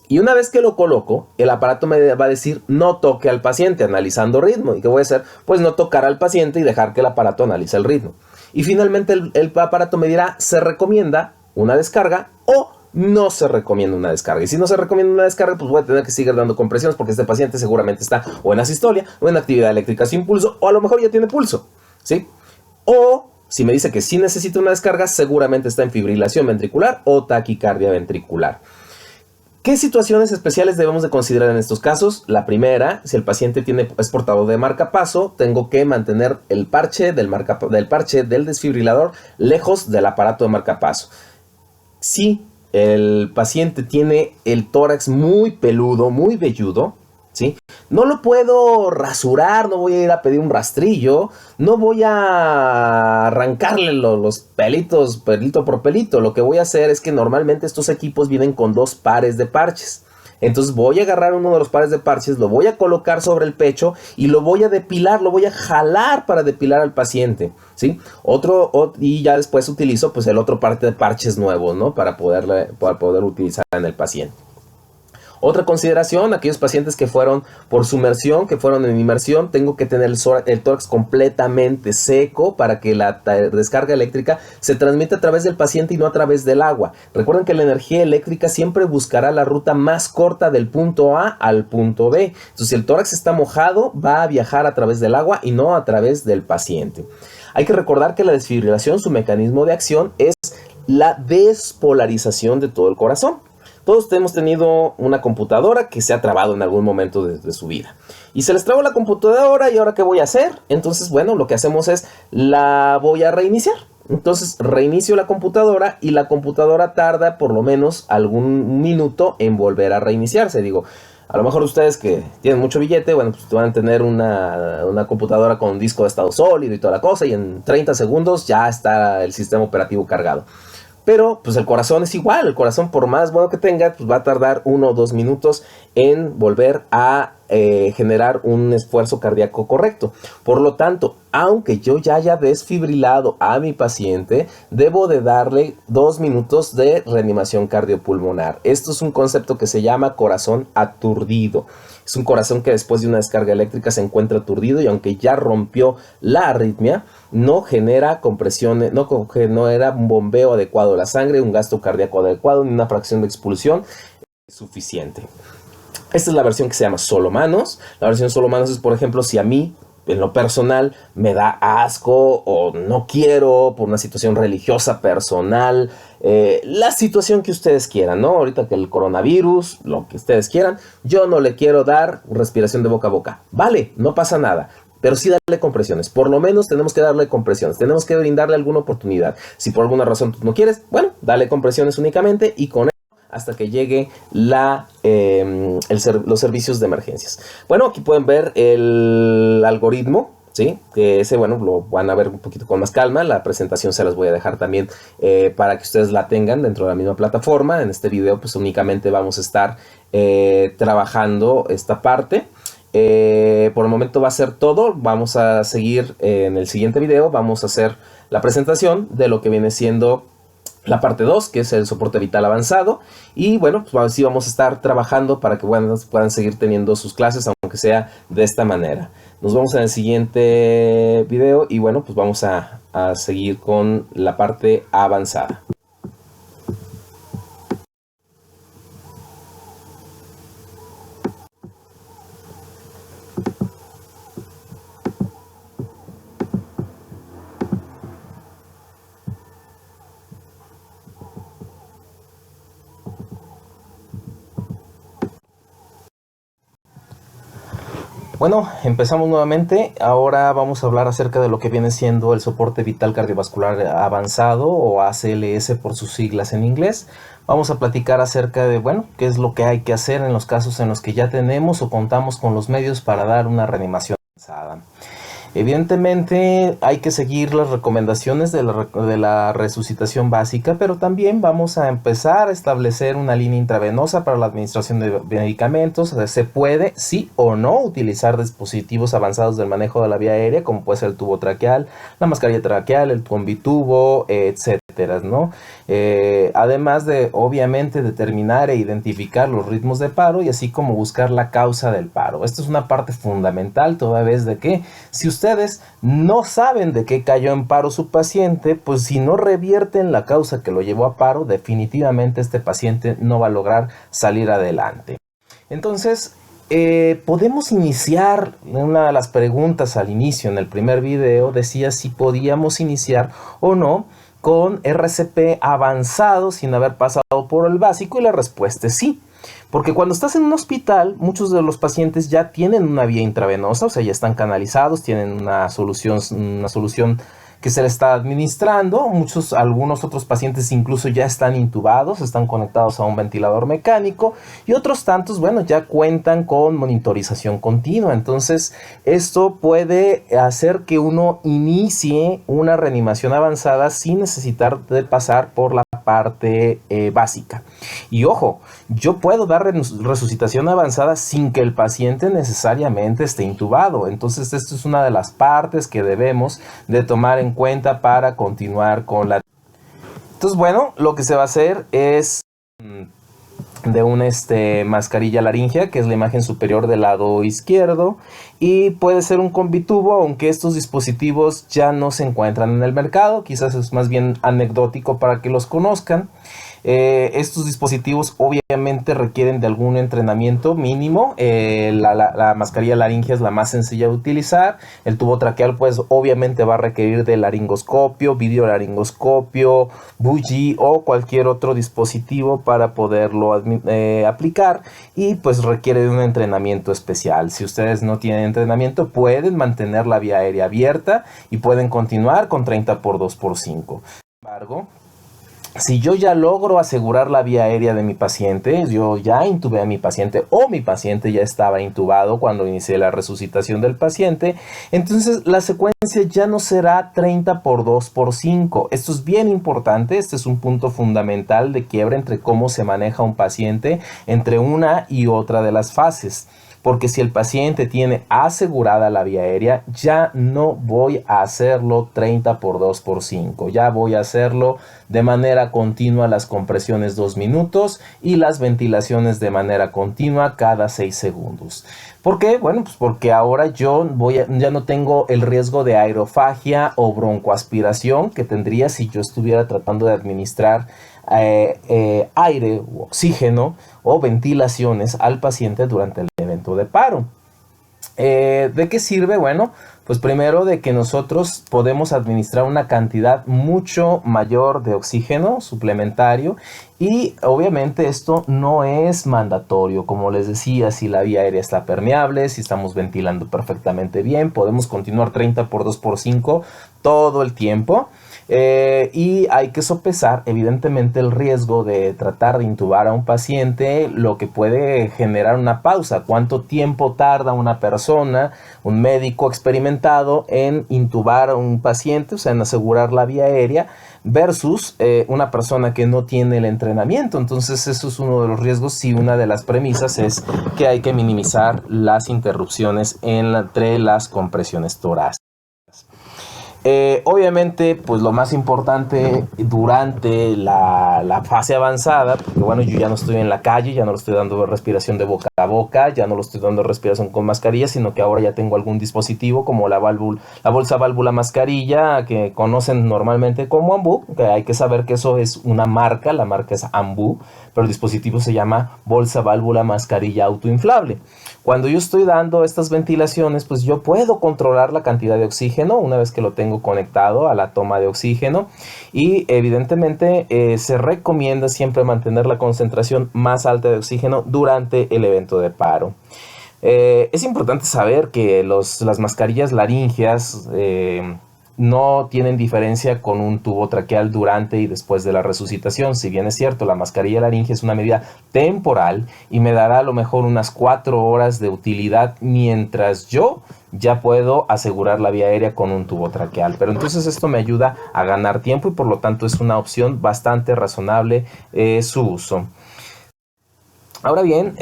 Y una vez que lo coloco, el aparato me va a decir: no toque al paciente, analizando ritmo. ¿Y qué voy a hacer? Pues no tocar al paciente y dejar que el aparato analice el ritmo. Y finalmente el aparato me dirá: se recomienda una descarga o no se recomienda una descarga. Y si no se recomienda una descarga, pues voy a tener que seguir dando compresiones porque este paciente seguramente está o en asistolia o en actividad eléctrica sin pulso, o a lo mejor ya tiene pulso, ¿sí? O si me dice que sí necesita una descarga, seguramente está en fibrilación ventricular o taquicardia ventricular. ¿Qué situaciones especiales debemos de considerar en estos casos? La primera, si el paciente es portador de marcapaso, tengo que mantener el parche del desfibrilador lejos del aparato de marcapaso. Si el paciente tiene el tórax muy peludo, muy velludo, ¿sí?, no lo puedo rasurar, no voy a ir a pedir un rastrillo, no voy a arrancarle los pelitos, pelito por pelito. Lo que voy a hacer es que normalmente estos equipos vienen con 2 pares de parches. Entonces voy a agarrar uno de los pares de parches, lo voy a colocar sobre el pecho y lo voy a depilar, lo voy a jalar para depilar al paciente, ¿sí? Y ya después utilizo pues el otro par de parches nuevos, ¿no?, para poder utilizar en el paciente. Otra consideración: aquellos pacientes que fueron por sumersión, que fueron en inmersión, tengo que tener el tórax completamente seco para que la descarga eléctrica se transmita a través del paciente y no a través del agua. Recuerden que la energía eléctrica siempre buscará la ruta más corta del punto A al punto B. Entonces, si el tórax está mojado, va a viajar a través del agua y no a través del paciente. Hay que recordar que la desfibrilación, su mecanismo de acción es la despolarización de todo el corazón. Todos hemos tenido una computadora que se ha trabado en algún momento de su vida. Y se les trabó la computadora, ¿y ahora qué voy a hacer? Entonces, bueno, lo que hacemos es, la voy a reiniciar. Entonces, reinicio la computadora y la computadora tarda por lo menos algún minuto en volver a reiniciarse. Digo, a lo mejor ustedes que tienen mucho billete, bueno, pues van a tener una computadora con un disco de estado sólido y toda la cosa, y en 30 segundos ya está el sistema operativo cargado. Pero pues el corazón es igual, el corazón por más bueno que tenga, pues va a tardar 1 o 2 minutos en volver a generar un esfuerzo cardíaco correcto. Por lo tanto, aunque yo ya haya desfibrilado a mi paciente, debo de darle 2 minutos de reanimación cardiopulmonar. Esto es un concepto que se llama corazón aturdido. Es un corazón que después de una descarga eléctrica se encuentra aturdido y aunque ya rompió la arritmia, no genera compresiones, no era un bombeo adecuado de la sangre, un gasto cardíaco adecuado, ni una fracción de expulsión suficiente. Esta es la versión que se llama solo manos. La versión solo manos es, por ejemplo, si a mí, en lo personal, me da asco o no quiero por una situación religiosa personal, la situación que ustedes quieran, ¿no? Ahorita que el coronavirus, lo que ustedes quieran, yo no le quiero dar respiración de boca a boca. Vale, no pasa nada. Pero sí darle compresiones, por lo menos tenemos que darle compresiones, tenemos que brindarle alguna oportunidad. Si por alguna razón tú no quieres, bueno, dale compresiones únicamente y con eso hasta que llegue los servicios de emergencias. Bueno, aquí pueden ver el algoritmo, ¿sí? Que ese, bueno, lo van a ver un poquito con más calma. La presentación se las voy a dejar también para que ustedes la tengan dentro de la misma plataforma. En este video pues únicamente vamos a estar trabajando esta parte. Por el momento va a ser todo. Vamos a seguir en el siguiente video. Vamos a hacer la presentación de lo que viene siendo la parte 2, que es el soporte vital avanzado. Y bueno, pues así vamos a estar trabajando para que puedan seguir teniendo sus clases, aunque sea de esta manera. Nos vemos en el siguiente video y bueno, pues vamos a seguir con la parte avanzada. Bueno, empezamos nuevamente. Ahora vamos a hablar acerca de lo que viene siendo el soporte vital cardiovascular avanzado, o ACLS por sus siglas en inglés. Vamos a platicar acerca de, bueno, qué es lo que hay que hacer en los casos en los que ya tenemos o contamos con los medios para dar una reanimación avanzada. Evidentemente hay que seguir las recomendaciones de la resucitación básica, pero también vamos a empezar a establecer una línea intravenosa para la administración de medicamentos. Se puede, sí o no, utilizar dispositivos avanzados del manejo de la vía aérea, como puede ser el tubo traqueal, la mascarilla traqueal, el combitubo, etcétera, ¿no? Además de, obviamente, determinar e identificar los ritmos de paro y así como buscar la causa del paro. Esto es una parte fundamental, toda vez de que si ustedes no saben de qué cayó en paro su paciente, pues si no revierten la causa que lo llevó a paro, definitivamente este paciente no va a lograr salir adelante. Entonces, podemos iniciar. Una de las preguntas al inicio en el primer video decía si podíamos iniciar o no con RCP avanzado sin haber pasado por el básico, y la respuesta es sí. Porque cuando estás en un hospital, muchos de los pacientes ya tienen una vía intravenosa, o sea, ya están canalizados, tienen una solución que se le está administrando. Algunos otros pacientes incluso ya están intubados, están conectados a un ventilador mecánico, y otros tantos, bueno, ya cuentan con monitorización continua. Entonces, esto puede hacer que uno inicie una reanimación avanzada sin necesitar de pasar por la parte básica. Y ojo, yo puedo dar resucitación avanzada sin que el paciente necesariamente esté intubado. Entonces, esto es una de las partes que debemos de tomar en cuenta para continuar con la... Entonces, bueno, lo que se va a hacer es de una mascarilla laringea, que es la imagen superior del lado izquierdo, y puede ser un combitubo, aunque estos dispositivos ya no se encuentran en el mercado. Quizás es más bien anecdótico para que los conozcan. Estos dispositivos obviamente requieren de algún entrenamiento mínimo. La mascarilla laringea es la más sencilla de utilizar. El tubo traqueal pues obviamente va a requerir de laringoscopio, videolaringoscopio, bougie o cualquier otro dispositivo para poderlo aplicar, y pues requiere de un entrenamiento especial. Si ustedes no tienen entrenamiento, pueden mantener la vía aérea abierta y pueden continuar con 30 por 2 por 5. Sin embargo, si yo ya logro asegurar la vía aérea de mi paciente, yo ya intubé a mi paciente o mi paciente ya estaba intubado cuando inicié la resucitación del paciente, entonces la secuencia ya no será 30 por 2 por 5. Esto es bien importante. Este es un punto fundamental de quiebre entre cómo se maneja un paciente entre una y otra de las fases. Porque si el paciente tiene asegurada la vía aérea, ya no voy a hacerlo 30 por 2 por 5. Ya voy a hacerlo de manera continua las compresiones 2 minutos y las ventilaciones de manera continua cada 6 segundos. ¿Por qué? Bueno, pues porque ahora yo ya no tengo el riesgo de aerofagia o broncoaspiración que tendría si yo estuviera tratando de administrar aire u oxígeno o ventilaciones al paciente durante el evento de paro. ¿De qué sirve? Bueno, pues primero de que nosotros podemos administrar una cantidad mucho mayor de oxígeno suplementario, y obviamente esto no es mandatorio. Como les decía, si la vía aérea está permeable, si estamos ventilando perfectamente bien, podemos continuar 30 por 2 por 5 todo el tiempo. Y hay que sopesar evidentemente el riesgo de tratar de intubar a un paciente, lo que puede generar una pausa, cuánto tiempo tarda una persona, un médico experimentado en intubar a un paciente, o sea, en asegurar la vía aérea, versus una persona que no tiene el entrenamiento. Entonces eso es uno de los riesgos y una de las premisas es que hay que minimizar las interrupciones entre las compresiones torácicas. Obviamente, pues lo más importante durante la fase avanzada, porque bueno, yo ya no estoy en la calle, ya no lo estoy dando respiración de boca a boca, ya no lo estoy dando respiración con mascarilla, sino que ahora ya tengo algún dispositivo como la bolsa válvula mascarilla, que conocen normalmente como Ambu, que hay que saber que eso es una marca, la marca es Ambu, pero el dispositivo se llama bolsa válvula mascarilla autoinflable. Cuando yo estoy dando estas ventilaciones, pues yo puedo controlar la cantidad de oxígeno una vez que lo tengo conectado a la toma de oxígeno, y evidentemente se recomienda siempre mantener la concentración más alta de oxígeno durante el evento de paro. Es importante saber que las mascarillas laríngeas no tienen diferencia con un tubo traqueal durante y después de la resucitación. Si bien es cierto, la mascarilla laringea es una medida temporal y me dará a lo mejor unas 4 horas de utilidad mientras yo ya puedo asegurar la vía aérea con un tubo traqueal. Pero entonces esto me ayuda a ganar tiempo y por lo tanto es una opción bastante razonable su uso. Ahora bien,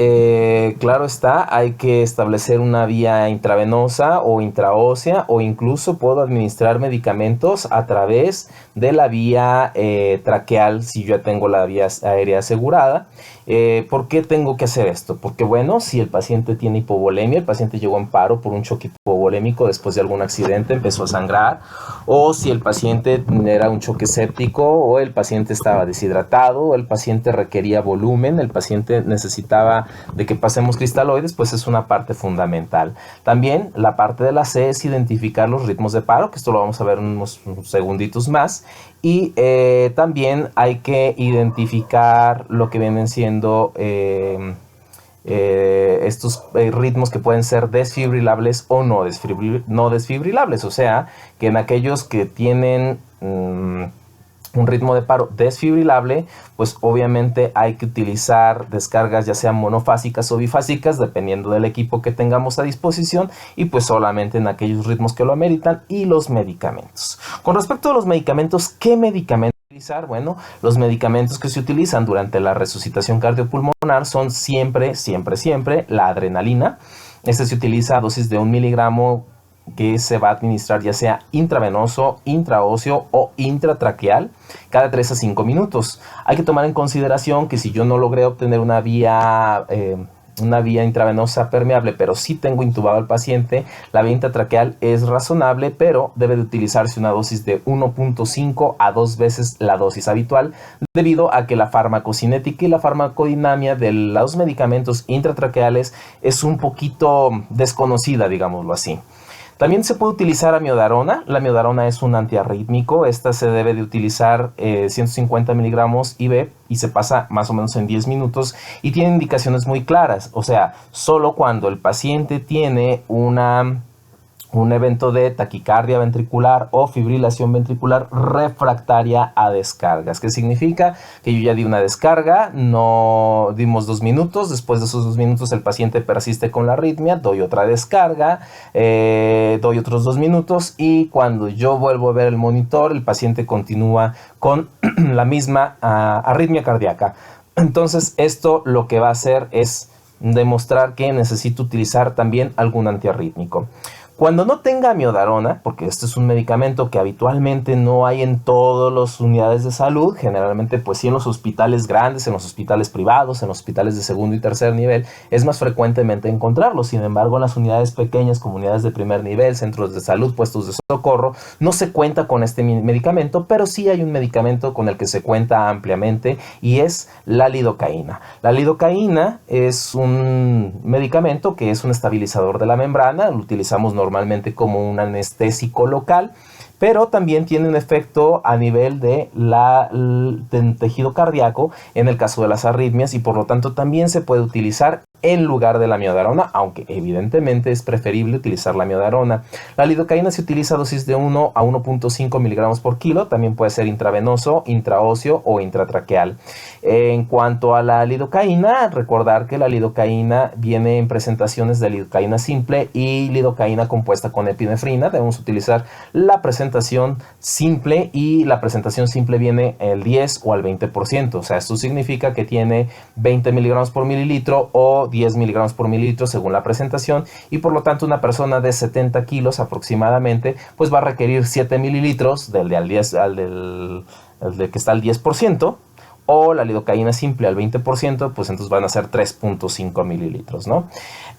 claro está, hay que establecer una vía intravenosa o intraósea, o incluso puedo administrar medicamentos a través de la vía traqueal si yo ya tengo la vía aérea asegurada. ¿Por qué tengo que hacer esto? Porque bueno, si el paciente tiene hipovolemia, el paciente llegó en paro por un choque hipovolémico después de algún accidente, empezó a sangrar, o si el paciente era un choque séptico, o el paciente estaba deshidratado, o el paciente requería volumen, el paciente necesitaba de que pasemos cristaloides, pues es una parte fundamental. También la parte de la C es identificar los ritmos de paro, que esto lo vamos a ver en unos segunditos más. Y también hay que identificar lo que vienen siendo estos ritmos que pueden ser desfibrilables o no desfibrilables. O sea, que en aquellos que tienen un ritmo de paro desfibrilable, pues obviamente hay que utilizar descargas ya sean monofásicas o bifásicas, dependiendo del equipo que tengamos a disposición, y pues solamente en aquellos ritmos que lo ameritan, y los medicamentos. Con respecto a los medicamentos, ¿qué medicamentos utilizar? Bueno, los medicamentos que se utilizan durante la resucitación cardiopulmonar son siempre la adrenalina. Este se utiliza a dosis de 1 miligramo que se va a administrar ya sea intravenoso, intraóseo o intratraqueal cada 3 a 5 minutos. Hay que tomar en consideración que si yo no logré obtener una vía intravenosa permeable, pero sí tengo intubado al paciente, la vía intratraqueal es razonable, pero debe de utilizarse una dosis de 1.5 a 2 veces la dosis habitual, debido a que la farmacocinética y la farmacodinamia de los medicamentos intratraqueales es un poquito desconocida, digámoslo así. También se puede utilizar amiodarona. La amiodarona es un antiarrítmico. Esta se debe de utilizar 150 miligramos IV y se pasa más o menos en 10 minutos y tiene indicaciones muy claras. O sea, solo cuando el paciente tiene un evento de taquicardia ventricular o fibrilación ventricular refractaria a descargas. ¿Qué significa? Que yo ya di una descarga, no dimos 2 minutos, después de esos 2 minutos el paciente persiste con la arritmia, doy otra descarga, doy otros 2 minutos y cuando yo vuelvo a ver el monitor, el paciente continúa con la misma arritmia cardíaca. Entonces esto lo que va a hacer es demostrar que necesito utilizar también algún antiarrítmico. Cuando no tenga amiodarona, porque este es un medicamento que habitualmente no hay en todas las unidades de salud, generalmente pues sí en los hospitales grandes, en los hospitales privados, en los hospitales de segundo y tercer nivel, es más frecuentemente encontrarlo. Sin embargo, en las unidades pequeñas, comunidades de primer nivel, centros de salud, puestos de socorro, no se cuenta con este medicamento, pero sí hay un medicamento con el que se cuenta ampliamente y es la lidocaína. La lidocaína es un medicamento que es un estabilizador de la membrana, lo utilizamos normalmente como un anestésico local, pero también tiene un efecto a nivel del tejido cardíaco en el caso de las arritmias y por lo tanto también se puede utilizar en lugar de la amiodarona, aunque evidentemente es preferible utilizar la amiodarona. La lidocaína se utiliza a dosis de 1 a 1.5 miligramos por kilo, también puede ser intravenoso, intraóseo o intratraqueal. En cuanto a la lidocaína, recordar que la lidocaína viene en presentaciones de lidocaína simple y lidocaína compuesta con epinefrina. Debemos utilizar la presentación simple, y la presentación simple viene el 10 o al 20%. O sea, esto significa que tiene 20 miligramos por mililitro o 10 miligramos por mililitro según la presentación, y por lo tanto una persona de 70 kilos aproximadamente pues va a requerir 7 mililitros del que está al 10%, o la lidocaína simple al 20%, pues entonces van a ser 3.5 mililitros, ¿no?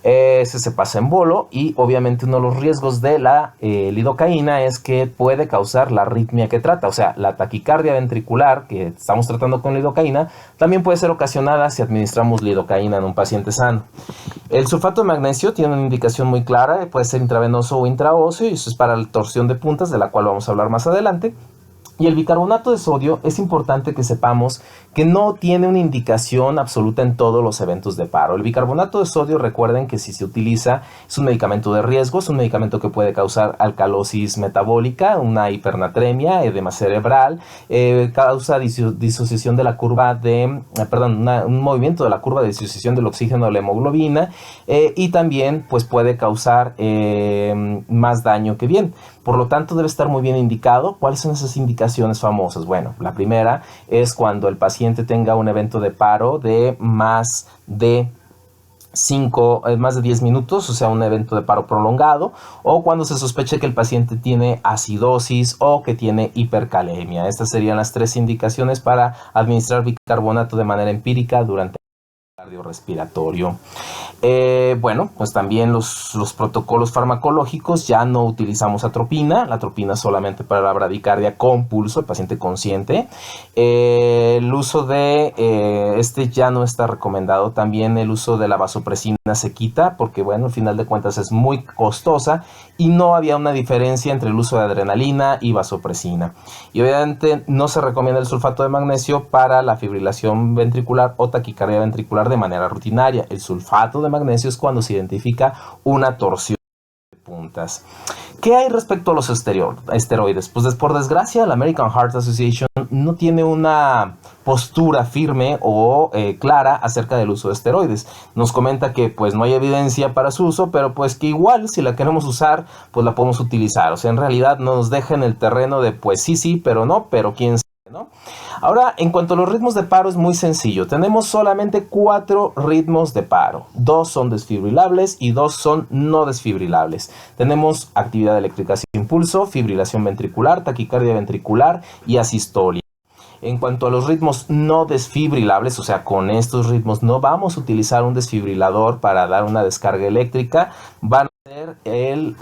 Ese se pasa en bolo, y obviamente uno de los riesgos de la lidocaína es que puede causar la arritmia que trata, o sea, la taquicardia ventricular que estamos tratando con lidocaína también puede ser ocasionada si administramos lidocaína en un paciente sano. El sulfato de magnesio tiene una indicación muy clara, puede ser intravenoso o intraóseo, y eso es para la torsión de puntas, de la cual vamos a hablar más adelante. Y el bicarbonato de sodio, es importante que sepamos que no tiene una indicación absoluta en todos los eventos de paro. El bicarbonato de sodio, recuerden que si se utiliza, es un medicamento de riesgo, es un medicamento que puede causar alcalosis metabólica, una hipernatremia, edema cerebral, causa disociación de la curva de, un movimiento de la curva de disociación del oxígeno a la hemoglobina, y también pues puede causar más daño que bien. Por lo tanto, debe estar muy bien indicado. ¿Cuáles son esas indicaciones famosas? Bueno, la primera es cuando el paciente tenga un evento de paro de más de 10 minutos, o sea, un evento de paro prolongado, o cuando se sospeche que el paciente tiene acidosis o que tiene hipercalemia. Estas serían las 3 indicaciones para administrar bicarbonato de manera empírica durante cardiorrespiratorio. Bueno, pues también los protocolos farmacológicos, ya no utilizamos atropina, la atropina solamente para la bradicardia con pulso, el paciente consciente. El uso de ya no está recomendado. También el uso de la vasopresina se quita porque, bueno, al final de cuentas es muy costosa, y no había una diferencia entre el uso de adrenalina y vasopresina. Y obviamente no se recomienda el sulfato de magnesio para la fibrilación ventricular o taquicardia ventricular de manera rutinaria. El sulfato de magnesio es cuando se identifica una torsión de puntas. ¿Qué hay respecto a los esteroides? Pues por desgracia la American Heart Association no tiene una postura firme o clara acerca del uso de esteroides. Nos comenta que pues no hay evidencia para su uso, pero pues que igual si la queremos usar, pues la podemos utilizar. O sea, en realidad no nos deja en el terreno de pues sí, pero no, pero quién sabe, ¿no? Ahora, en cuanto a los ritmos de paro, es muy sencillo. Tenemos solamente 4 ritmos de paro. 2 son desfibrilables y 2 son no desfibrilables. Tenemos actividad eléctrica sin pulso, fibrilación ventricular, taquicardia ventricular y asistolia. En cuanto a los ritmos no desfibrilables, o sea, con estos ritmos no vamos a utilizar un desfibrilador para dar una descarga eléctrica. Van a ser el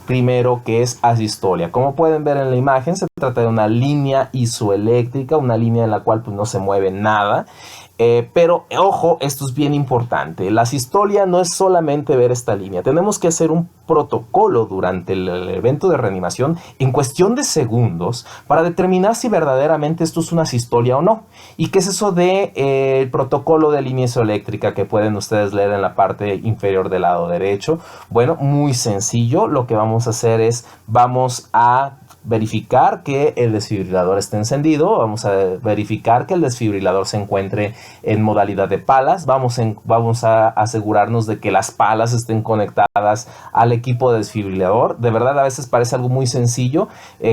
primero, que es asistolia. Como pueden ver en la imagen, se trata de una línea isoeléctrica, una línea en la cual pues no se mueve nada. Pero ojo, esto es bien importante. La asistolia no es solamente ver esta línea. Tenemos que hacer un protocolo durante el evento de reanimación en cuestión de segundos para determinar si verdaderamente esto es una asistolia o no. ¿Y qué es eso de el protocolo de línea isoeléctrica que pueden ustedes leer en la parte inferior del lado derecho? Bueno, muy sencillo. Lo que vamos a hacer es, vamos a verificar que el desfibrilador esté encendido, vamos a verificar que el desfibrilador se encuentre en modalidad de palas, vamos a asegurarnos de que las palas estén conectadas al equipo de desfibrilador. De verdad, a veces parece algo muy sencillo,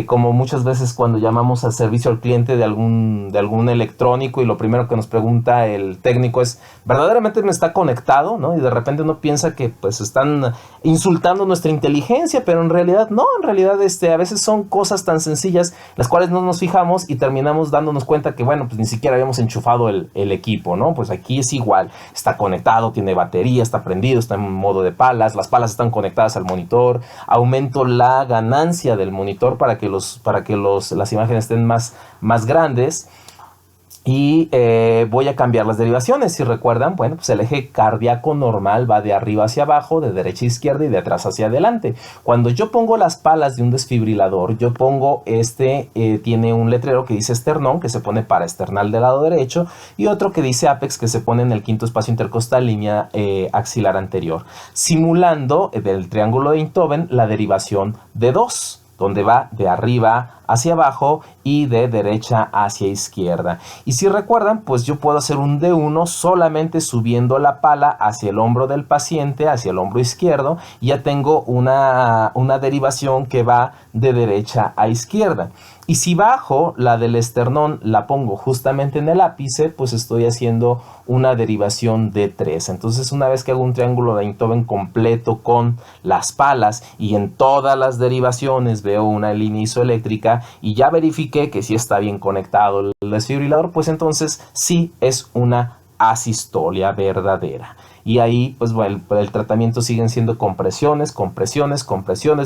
como muchas veces cuando llamamos al servicio al cliente de algún electrónico, y lo primero que nos pregunta el técnico es, ¿verdaderamente me está conectado? ¿No? Y de repente uno piensa que pues están insultando nuestra inteligencia, pero en realidad no, en realidad a veces son cosas tan sencillas las cuales no nos fijamos y terminamos dándonos cuenta que, bueno, pues ni siquiera habíamos enchufado el equipo, ¿no? Pues aquí es igual, está conectado, tiene batería, está prendido, está en modo de palas, las palas están conectadas al monitor, aumento la ganancia del monitor para que las imágenes estén más grandes. Y voy a cambiar las derivaciones. Si recuerdan, bueno, pues el eje cardíaco normal va de arriba hacia abajo, de derecha a izquierda y de atrás hacia adelante. Cuando yo pongo las palas de un desfibrilador, yo pongo tiene un letrero que dice esternón, que se pone para esternal del lado derecho, y otro que dice apex, que se pone en el quinto espacio intercostal, línea axilar anterior, simulando del triángulo de Einthoven la derivación de 2, donde va de arriba hacia abajo y de derecha hacia izquierda. Y si recuerdan, pues yo puedo hacer un D1 solamente subiendo la pala hacia el hombro del paciente, hacia el hombro izquierdo, y ya tengo una derivación que va de derecha a izquierda. Y si bajo la del esternón, la pongo justamente en el ápice, pues estoy haciendo una derivación de 3. Entonces, una vez que hago un triángulo de Einthoven completo con las palas y en todas las derivaciones veo una línea isoeléctrica y ya verifiqué que sí está bien conectado el desfibrilador, pues entonces sí es una asistolia verdadera. Y ahí, pues bueno, el tratamiento siguen siendo compresiones,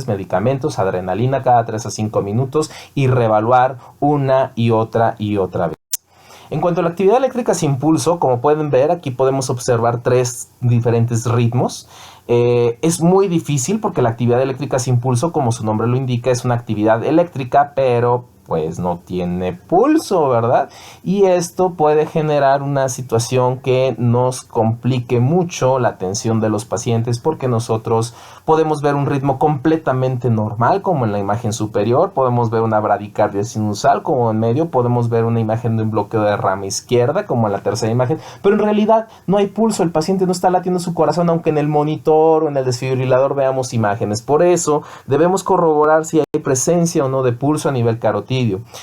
medicamentos, adrenalina cada 3 a 5 minutos y reevaluar una y otra vez. En cuanto a la actividad eléctrica sin pulso, como pueden ver, aquí podemos observar 3 diferentes ritmos. Es muy difícil porque la actividad eléctrica sin pulso, como su nombre lo indica, es una actividad eléctrica, pero pues no tiene pulso, ¿verdad? Y esto puede generar una situación que nos complique mucho la atención de los pacientes, porque nosotros podemos ver un ritmo completamente normal, como en la imagen superior, podemos ver una bradicardia sinusal, como en medio, podemos ver una imagen de un bloqueo de rama izquierda, como en la tercera imagen, pero en realidad no hay pulso, el paciente no está latiendo su corazón, aunque en el monitor o en el desfibrilador veamos imágenes. Por eso debemos corroborar si hay presencia o no de pulso a nivel carotídeo.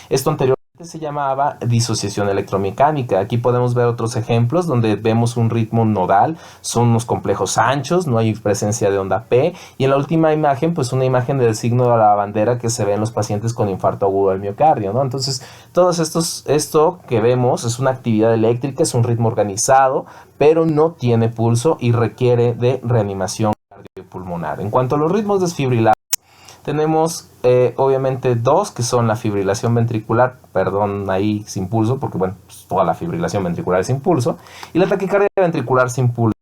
Esto anteriormente se llamaba disociación electromecánica. Aquí podemos ver otros ejemplos donde vemos un ritmo nodal, son unos complejos anchos, no hay presencia de onda P, y en la última imagen, pues una imagen del signo de la bandera que se ve en los pacientes con infarto agudo del miocardio, ¿no? Entonces, esto que vemos es una actividad eléctrica, es un ritmo organizado, pero no tiene pulso y requiere de reanimación cardiopulmonar. En cuanto a los ritmos desfibrilados, tenemos obviamente 2, que son la fibrilación ventricular, perdón ahí sin pulso, porque bueno, pues toda la fibrilación ventricular es sin pulso, y la taquicardia ventricular sin pulso.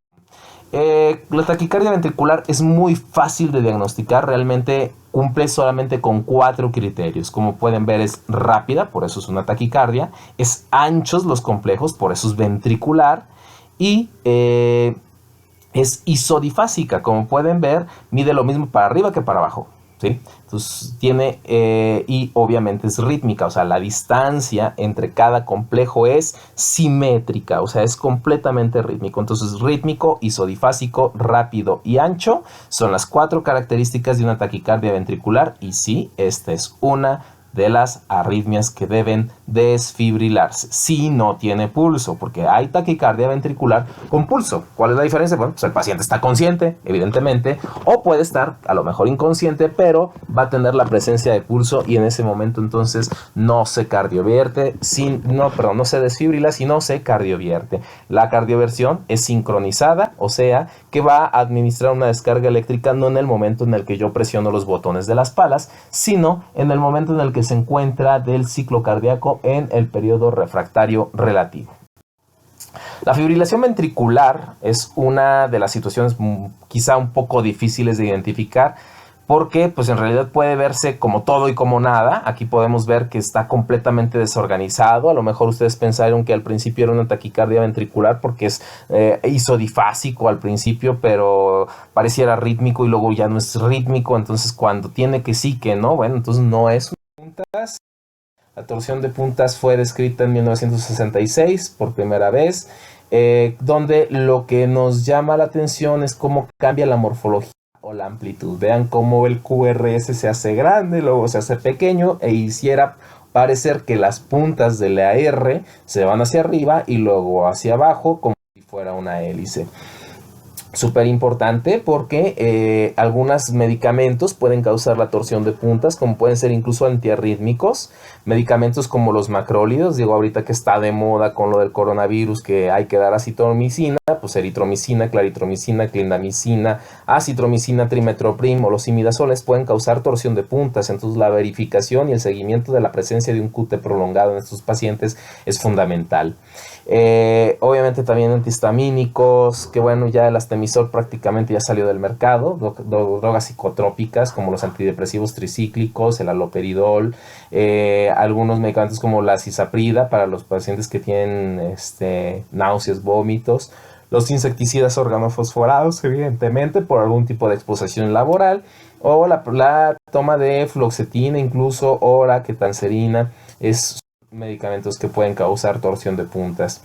La taquicardia ventricular es muy fácil de diagnosticar, realmente cumple solamente con 4 criterios. Como pueden ver, es rápida, por eso es una taquicardia, es anchos los complejos, por eso es ventricular, y es isodifásica, como pueden ver, mide lo mismo para arriba que para abajo, ¿sí? Entonces tiene, y obviamente es rítmica, o sea, la distancia entre cada complejo es simétrica, o sea, es completamente rítmico. Entonces, rítmico, isodifásico, rápido y ancho son las 4 características de una taquicardia ventricular, y sí, esta es una de las arritmias que deben desfibrilarse si no tiene pulso, porque hay taquicardia ventricular con pulso. ¿Cuál es la diferencia? Bueno, pues el paciente está consciente, evidentemente, o puede estar a lo mejor inconsciente, pero va a tener la presencia de pulso, y en ese momento entonces no se cardiovierte, no se desfibrila, sino se cardiovierte. La cardioversión es sincronizada, o sea, que va a administrar una descarga eléctrica no en el momento en el que yo presiono los botones de las palas, sino en el momento en el que se encuentra del ciclo cardíaco en el periodo refractario relativo. La fibrilación ventricular es una de las situaciones quizá un poco difíciles de identificar, porque pues en realidad puede verse como todo y como nada. Aquí podemos ver que está completamente desorganizado. A lo mejor ustedes pensaron que al principio era una taquicardia ventricular porque es isodifásico al principio, pero pareciera rítmico y luego ya no es rítmico. Entonces cuando tiene que sí, que no, bueno, entonces no es puntas. La torsión de puntas fue descrita en 1966 por primera vez, donde lo que nos llama la atención es cómo cambia la morfología o la amplitud. Vean cómo el QRS se hace grande, luego se hace pequeño, e hiciera parecer que las puntas de la R se van hacia arriba y luego hacia abajo, como si fuera una hélice. Súper importante porque algunos medicamentos pueden causar la torsión de puntas, como pueden ser incluso antiarrítmicos, medicamentos como los macrólidos, digo ahorita que está de moda con lo del coronavirus que hay que dar acitromicina, pues eritromicina, claritromicina, clindamicina, acitromicina, trimetoprim o los imidazoles pueden causar torsión de puntas, entonces la verificación y el seguimiento de la presencia de un QT prolongado en estos pacientes es fundamental. Obviamente también antihistamínicos, que bueno, ya el Astemisol prácticamente ya salió del mercado, drogas psicotrópicas como los antidepresivos tricíclicos, el haloperidol, algunos medicamentos como la cisaprida para los pacientes que tienen náuseas, vómitos, los insecticidas organofosforados, evidentemente por algún tipo de exposición laboral, o la toma de fluoxetina, incluso, o la ketanserina, es medicamentos que pueden causar torsión de puntas.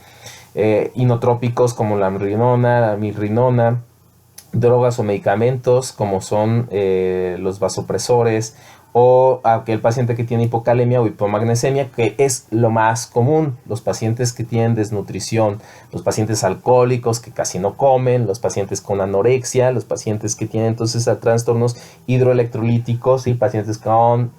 Inotrópicos como la mirrinona, drogas o medicamentos como son los vasopresores, o aquel paciente que tiene hipocalemia o hipomagnesemia, que es lo más común, los pacientes que tienen desnutrición, los pacientes alcohólicos que casi no comen, los pacientes con anorexia, los pacientes que tienen entonces trastornos hidroelectrolíticos y pacientes con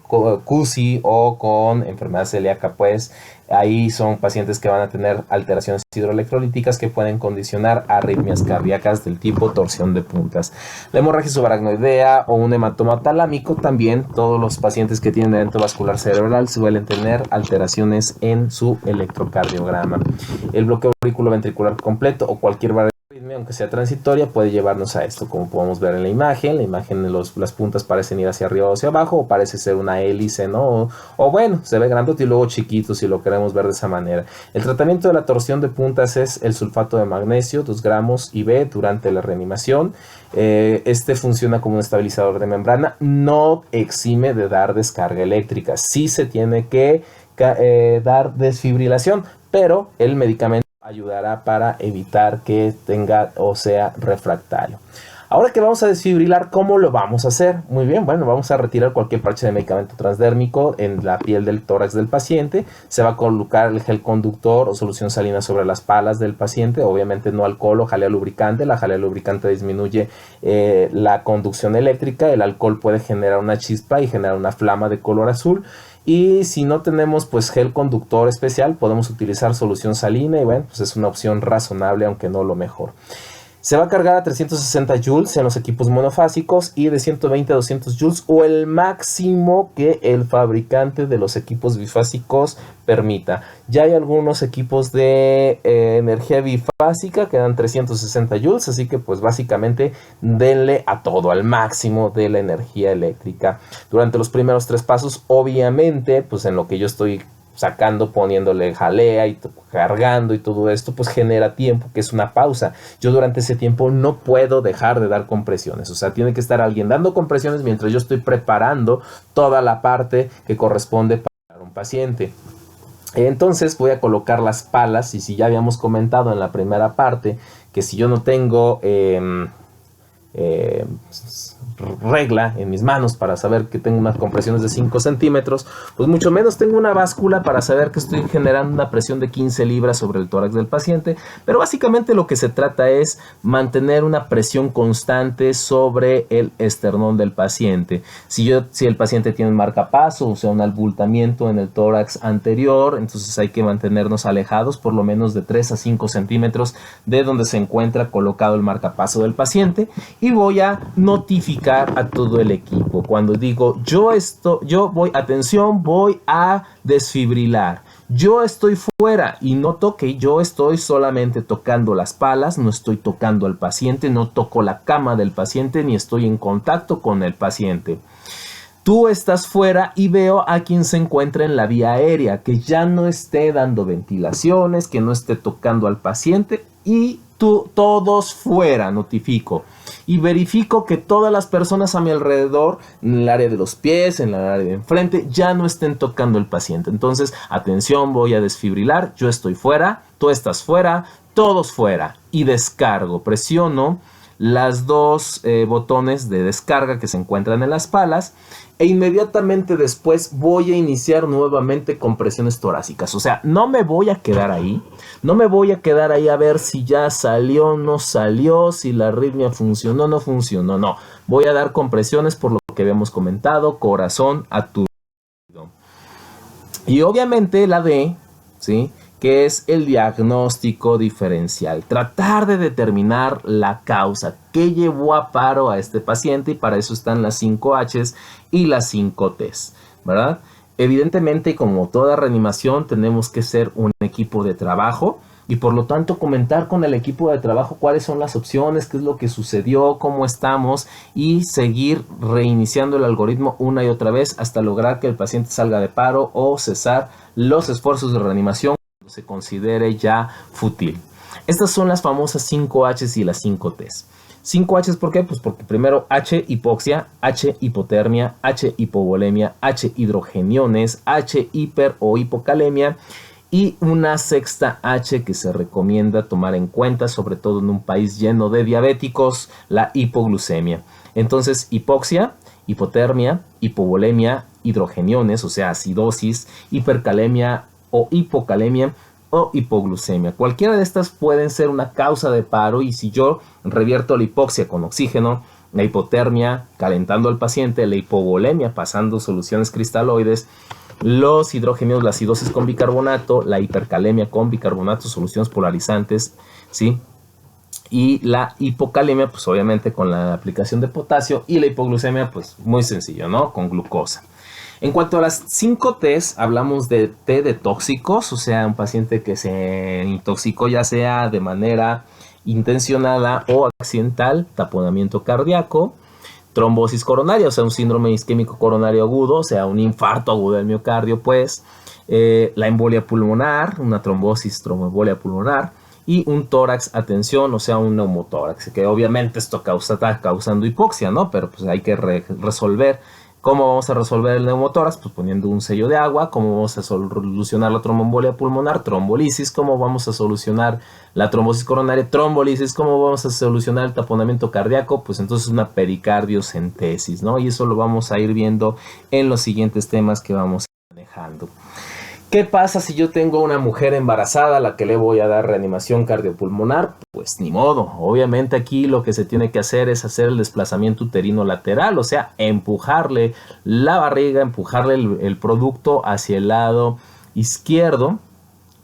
CUSI o con enfermedad celíaca, pues ahí son pacientes que van a tener alteraciones hidroelectrolíticas que pueden condicionar arritmias cardíacas del tipo torsión de puntas. La hemorragia subaracnoidea o un hematoma talámico, también todos los pacientes que tienen evento vascular cerebral suelen tener alteraciones en su electrocardiograma. El bloqueo auriculoventricular completo o cualquier arritmia, aunque sea transitoria, puede llevarnos a esto, como podemos ver en la imagen. La imagen, las puntas parecen ir hacia arriba o hacia abajo, o parece ser una hélice, ¿no? O bueno, se ve grandote y luego chiquito si lo queremos ver de esa manera. El tratamiento de la torsión de puntas es el sulfato de magnesio, 2 gramos IV durante la reanimación. Este funciona como un estabilizador de membrana, no exime de dar descarga eléctrica. Sí se tiene que dar desfibrilación, pero el medicamento ayudará para evitar que tenga o sea refractario. Ahora que vamos a desfibrilar, ¿cómo lo vamos a hacer? Muy bien, bueno, vamos a retirar cualquier parche de medicamento transdérmico en la piel del tórax del paciente. Se va a colocar el gel conductor o solución salina sobre las palas del paciente. Obviamente no alcohol o jalea lubricante. La jalea lubricante disminuye la conducción eléctrica. El alcohol puede generar una chispa y generar una flama de color azul. Y si no tenemos pues gel conductor especial, podemos utilizar solución salina y bueno, pues es una opción razonable, aunque no lo mejor. Se va a cargar a 360 joules en los equipos monofásicos y de 120 a 200 joules o el máximo que el fabricante de los equipos bifásicos permita. Ya hay algunos equipos de energía bifásica que dan 360 joules, así que pues básicamente denle a todo, al máximo de la energía eléctrica. Durante los primeros 3 pasos, obviamente, pues en lo que yo estoy sacando, poniéndole jalea y cargando y todo esto, pues genera tiempo, que es una pausa. Yo durante ese tiempo no puedo dejar de dar compresiones, o sea, tiene que estar alguien dando compresiones mientras yo estoy preparando toda la parte que corresponde para un paciente. Entonces voy a colocar las palas, y si ya habíamos comentado en la primera parte que si yo no tengo regla en mis manos para saber que tengo unas compresiones de 5 centímetros, pues mucho menos tengo una báscula para saber que estoy generando una presión de 15 libras sobre el tórax del paciente. Pero básicamente lo que se trata es mantener una presión constante sobre el esternón del paciente. Si el paciente tiene un marcapaso, o sea un abultamiento en el tórax anterior, entonces hay que mantenernos alejados por lo menos de 3 a 5 centímetros de donde se encuentra colocado el marcapaso del paciente, y voy a notificar a todo el equipo. Cuando digo yo voy, atención, voy a desfibrilar, yo estoy fuera y no toque, yo estoy solamente tocando las palas, no estoy tocando al paciente, no toco la cama del paciente ni estoy en contacto con el paciente. Tú estás fuera y veo a quien se encuentra en la vía aérea, que ya no esté dando ventilaciones, que no esté tocando al paciente, y todos fuera, notifico. Y verifico que todas las personas a mi alrededor, en el área de los pies, en el área de enfrente, ya no estén tocando al paciente. Entonces, atención, voy a desfibrilar, yo estoy fuera, tú estás fuera, todos fuera. Y descargo, presiono las 2 botones de descarga que se encuentran en las palas e inmediatamente después voy a iniciar nuevamente compresiones torácicas. O sea, no me voy a quedar ahí, no me voy a quedar ahí a ver si ya salió, no salió, si la arritmia funcionó, no funcionó, no. Voy a dar compresiones por lo que habíamos comentado, corazón aturdido. Y obviamente la D, ¿sí?, que es el diagnóstico diferencial. Tratar de determinar la causa, qué llevó a paro a este paciente, y para eso están las 5 H's y las 5 T's, ¿verdad? Evidentemente, como toda reanimación, tenemos que ser un equipo de trabajo y por lo tanto comentar con el equipo de trabajo cuáles son las opciones, qué es lo que sucedió, cómo estamos, y seguir reiniciando el algoritmo una y otra vez hasta lograr que el paciente salga de paro o cesar los esfuerzos de reanimación cuando se considere ya fútil. Estas son las famosas 5 H's y las 5 T's. 5 H's, ¿por qué? Pues porque primero H, hipoxia, H, hipotermia, H, hipovolemia, H, hidrogeniones, H, hiper o hipocalemia, y una sexta H que se recomienda tomar en cuenta, sobre todo en un país lleno de diabéticos, la hipoglucemia. Entonces, hipoxia, hipotermia, hipovolemia, hidrogeniones, o sea, acidosis, hipercalemia o hipocalemia o hipoglucemia. Cualquiera de estas pueden ser una causa de paro, y si yo revierto la hipoxia con oxígeno, la hipotermia calentando al paciente, la hipovolemia pasando soluciones cristaloides, los hidrógenos, la acidosis con bicarbonato, la hipercalemia con bicarbonato, soluciones polarizantes, ¿sí? Y la hipocalemia, pues obviamente con la aplicación de potasio, y la hipoglucemia, pues muy sencillo, ¿no? Con glucosa. En cuanto a las 5 T's, hablamos de T de tóxicos, o sea, un paciente que se intoxicó ya sea de manera intencionada o accidental, taponamiento cardíaco, trombosis coronaria, o sea, un síndrome isquémico coronario agudo, o sea, un infarto agudo del miocardio, pues, la embolia pulmonar, una tromboembolia pulmonar, y un tórax a tensión, o sea, un neumotórax, que obviamente esto está causando hipoxia, ¿no? Pero pues hay que resolver. ¿Cómo vamos a resolver el neumotórax? Pues poniendo un sello de agua. ¿Cómo vamos a solucionar la tromboembolia pulmonar? Trombolisis. ¿Cómo vamos a solucionar la trombosis coronaria? Trombolisis. ¿Cómo vamos a solucionar el taponamiento cardíaco? Pues entonces una pericardiocentesis, ¿no? Y eso lo vamos a ir viendo en los siguientes temas que vamos manejando. ¿Qué pasa si yo tengo una mujer embarazada a la que le voy a dar reanimación cardiopulmonar? Pues ni modo. Obviamente aquí lo que se tiene que hacer es hacer el desplazamiento uterino lateral, o sea, empujarle la barriga, empujarle el producto hacia el lado izquierdo,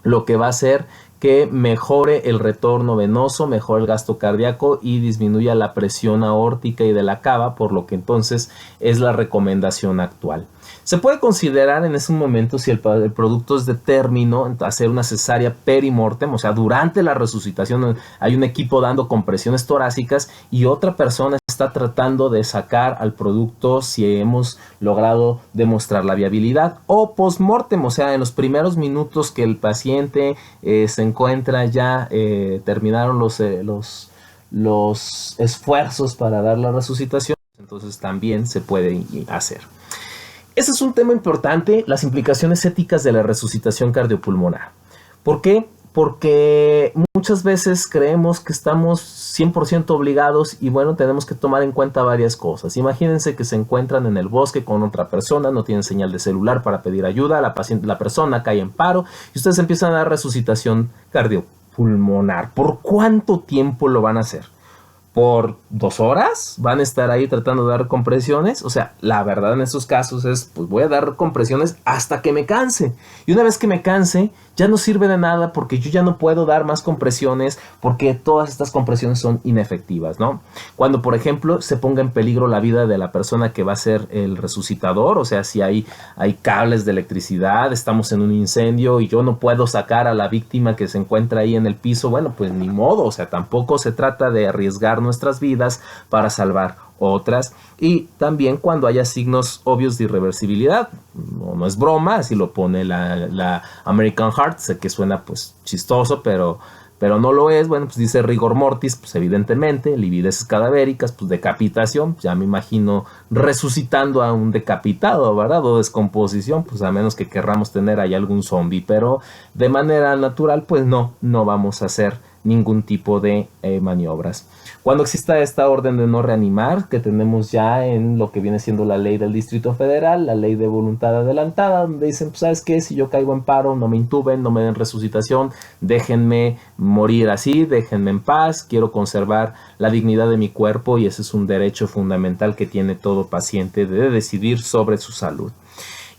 lo que va a hacer que mejore el retorno venoso, mejore el gasto cardíaco y disminuya la presión aórtica y de la cava, por lo que entonces es la recomendación actual. Se puede considerar en ese momento, si el producto es de término, hacer una cesárea perimortem, o sea, durante la resucitación hay un equipo dando compresiones torácicas y otra persona está tratando de sacar al producto si hemos logrado demostrar la viabilidad, o postmortem, o sea, en los primeros minutos que el paciente se encuentra ya, terminaron los esfuerzos para dar la resucitación, entonces también se puede hacer. Ese es un tema importante, las implicaciones éticas de la resucitación cardiopulmonar. ¿Por qué? Porque muchas veces creemos que estamos 100% obligados y bueno, tenemos que tomar en cuenta varias cosas. Imagínense que se encuentran en el bosque con otra persona, no tienen señal de celular para pedir ayuda, la persona cae en paro y ustedes empiezan a dar resucitación cardiopulmonar. ¿Por cuánto tiempo lo van a hacer? ¿Por 2 horas? ¿Van a estar ahí tratando de dar compresiones? O sea, la verdad en estos casos es, pues voy a dar compresiones hasta que me canse. Y una vez que me canse, ya no sirve de nada porque yo ya no puedo dar más compresiones porque todas estas compresiones son inefectivas, ¿no? Cuando, por ejemplo, se ponga en peligro la vida de la persona que va a ser el resucitador, o sea, si hay cables de electricidad, estamos en un incendio y yo no puedo sacar a la víctima que se encuentra ahí en el piso, bueno, pues ni modo, o sea, tampoco se trata de arriesgar nuestras vidas para salvar otras. Y también cuando haya signos obvios de irreversibilidad, no es broma, así lo pone la American Heart, sé que suena pues chistoso, pero no lo es. Bueno, pues dice rigor mortis, pues evidentemente, livideces cadavéricas, pues decapitación, ya me imagino resucitando a un decapitado, ¿verdad? O descomposición, pues a menos que querramos tener ahí algún zombie, pero de manera natural, pues no vamos a hacer ningún tipo de maniobras. Cuando exista esta orden de no reanimar, que tenemos ya en lo que viene siendo la ley del Distrito Federal, la ley de voluntad adelantada, donde dicen, pues, ¿sabes qué? Si yo caigo en paro, no me intuben, no me den resucitación, déjenme morir así, déjenme en paz, quiero conservar la dignidad de mi cuerpo, y ese es un derecho fundamental que tiene todo paciente de decidir sobre su salud.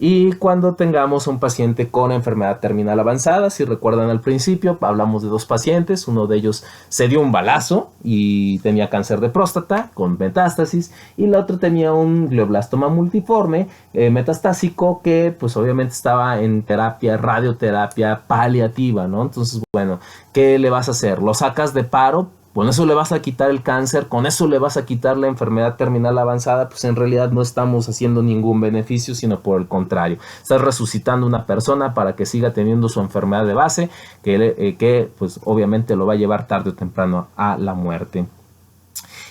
Y cuando tengamos un paciente con enfermedad terminal avanzada, si recuerdan al principio, hablamos de 2 pacientes, uno de ellos se dio un balazo y tenía cáncer de próstata con metástasis, y la otra tenía un glioblastoma multiforme metastásico que pues obviamente estaba en terapia, radioterapia paliativa, ¿no? Entonces, bueno, ¿qué le vas a hacer? ¿Lo sacas de paro? Con eso le vas a quitar el cáncer, con eso le vas a quitar la enfermedad terminal avanzada. Pues en realidad no estamos haciendo ningún beneficio, sino por el contrario. Estás resucitando una persona para que siga teniendo su enfermedad de base, que pues obviamente lo va a llevar tarde o temprano a la muerte.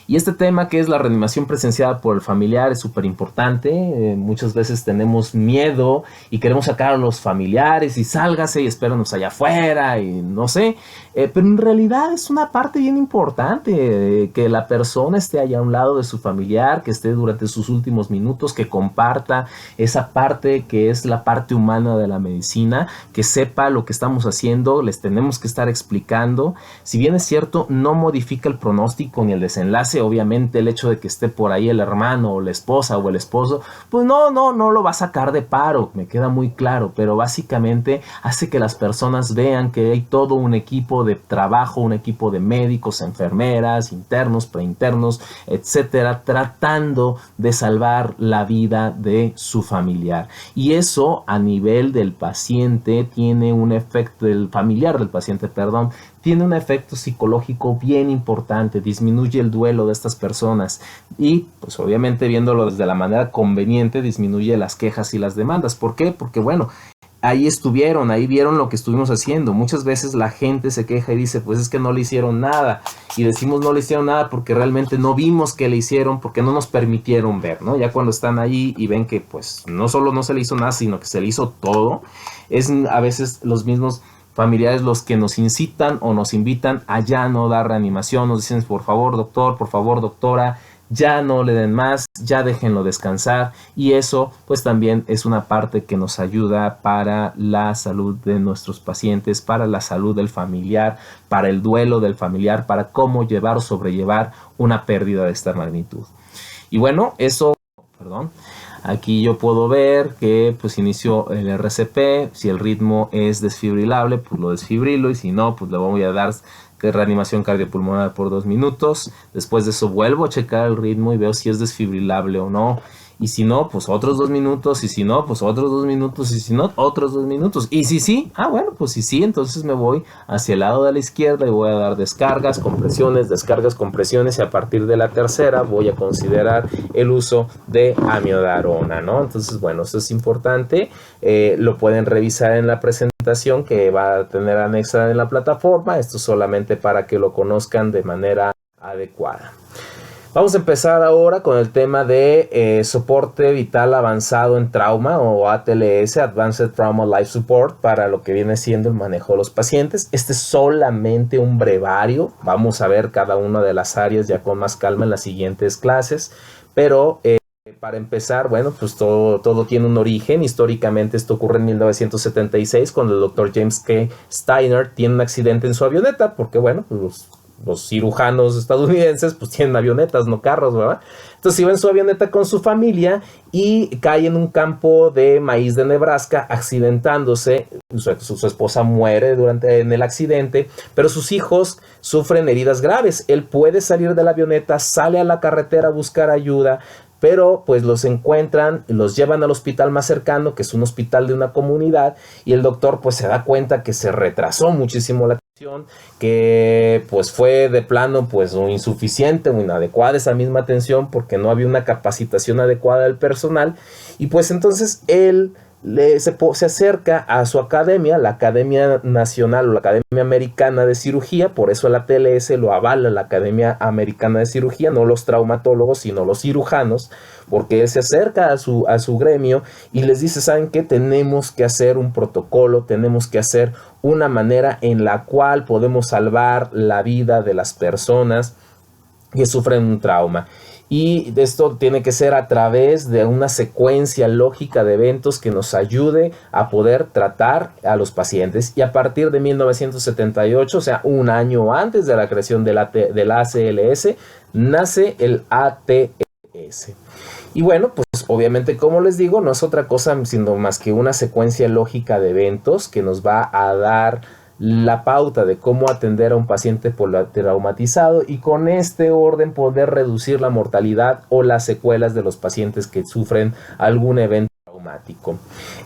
Y este tema, que es la reanimación presenciada por el familiar, es súper importante. Muchas veces tenemos miedo y queremos sacar a los familiares y sálgase y espéranos allá afuera y no sé. Pero en realidad es una parte bien importante, que la persona esté allá a un lado de su familiar, que esté durante sus últimos minutos, que comparta esa parte que es la parte humana de la medicina, que sepa lo que estamos haciendo, les tenemos que estar explicando. Si bien es cierto, no modifica el pronóstico ni el desenlace. Obviamente el hecho de que esté por ahí el hermano o la esposa o el esposo, pues no lo va a sacar de paro, me queda muy claro, pero básicamente hace que las personas vean que hay todo un equipo de trabajo, un equipo de médicos, enfermeras, internos, preinternos, etcétera, tratando de salvar la vida de su familiar. Y eso a nivel del paciente tiene un efecto, del familiar del paciente, perdón, tiene un efecto psicológico bien importante, disminuye el duelo de estas personas y pues obviamente viéndolo desde la manera conveniente disminuye las quejas y las demandas. ¿Por qué? Porque bueno, ahí estuvieron, ahí vieron lo que estuvimos haciendo. Muchas veces la gente se queja y dice, pues es que no le hicieron nada, y decimos no le hicieron nada porque realmente no vimos que le hicieron, porque no nos permitieron ver, ¿no? Ya cuando están ahí y ven que pues no solo no se le hizo nada, sino que se le hizo todo, es a veces los mismos familiares los que nos incitan o nos invitan a ya no dar reanimación. Nos dicen, por favor doctor, por favor doctora, ya no le den más, ya déjenlo descansar. Y eso pues también es una parte que nos ayuda para la salud de nuestros pacientes, para la salud del familiar, para el duelo del familiar, para cómo llevar o sobrellevar una pérdida de esta magnitud. Y bueno, eso, perdón. Aquí yo puedo ver que pues inició el RCP, si el ritmo es desfibrilable, pues lo desfibrilo, y si no, pues le voy a dar reanimación cardiopulmonar por 2 minutos. Después de eso vuelvo a checar el ritmo y veo si es desfibrilable o no. Y si no, pues otros 2 minutos, y si no, pues otros 2 minutos, y si no, otros 2 minutos. Y si sí, bueno, pues si sí, entonces me voy hacia el lado de la izquierda y voy a dar descargas, compresiones, y a partir de la tercera voy a considerar el uso de amiodarona, ¿no? Entonces, bueno, eso es importante. Lo pueden revisar en la presentación que va a tener anexa en la plataforma. Esto solamente para que lo conozcan de manera adecuada. Vamos a empezar ahora con el tema de soporte vital avanzado en trauma, o ATLS, Advanced Trauma Life Support, para lo que viene siendo el manejo de los pacientes. Este es solamente un brevario. Vamos a ver cada una de las áreas ya con más calma en las siguientes clases, pero para empezar, bueno, pues todo tiene un origen. Históricamente esto ocurre en 1976, cuando el Dr. James K. Steiner tiene un accidente en su avioneta, porque bueno, pues los cirujanos estadounidenses pues tienen avionetas, no carros, ¿verdad? Entonces iba en su avioneta con su familia y cae en un campo de maíz de Nebraska, accidentándose. Su esposa muere en el accidente, pero sus hijos sufren heridas graves. Él puede salir de la avioneta, sale a la carretera a buscar ayuda, pero pues los encuentran, los llevan al hospital más cercano, que es un hospital de una comunidad, y el doctor pues se da cuenta que se retrasó muchísimo la atención, que pues fue de plano pues insuficiente o inadecuada esa misma atención, porque no había una capacitación adecuada del personal, y pues entonces él se acerca a su academia, la Academia Nacional o la Academia Americana de Cirugía, por eso la ATLS lo avala la Academia Americana de Cirugía, no los traumatólogos, sino los cirujanos, porque él se acerca a su gremio y les dice, ¿saben qué? Tenemos que hacer un protocolo, tenemos que hacer una manera en la cual podemos salvar la vida de las personas que sufren un trauma. Y esto tiene que ser a través de una secuencia lógica de eventos que nos ayude a poder tratar a los pacientes. Y a partir de 1978, o sea, un año antes de la creación del ACLS, nace el ATLS. Y bueno, pues obviamente, como les digo, no es otra cosa sino más que una secuencia lógica de eventos que nos va a dar la pauta de cómo atender a un paciente traumatizado y con este orden poder reducir la mortalidad o las secuelas de los pacientes que sufren algún evento traumático.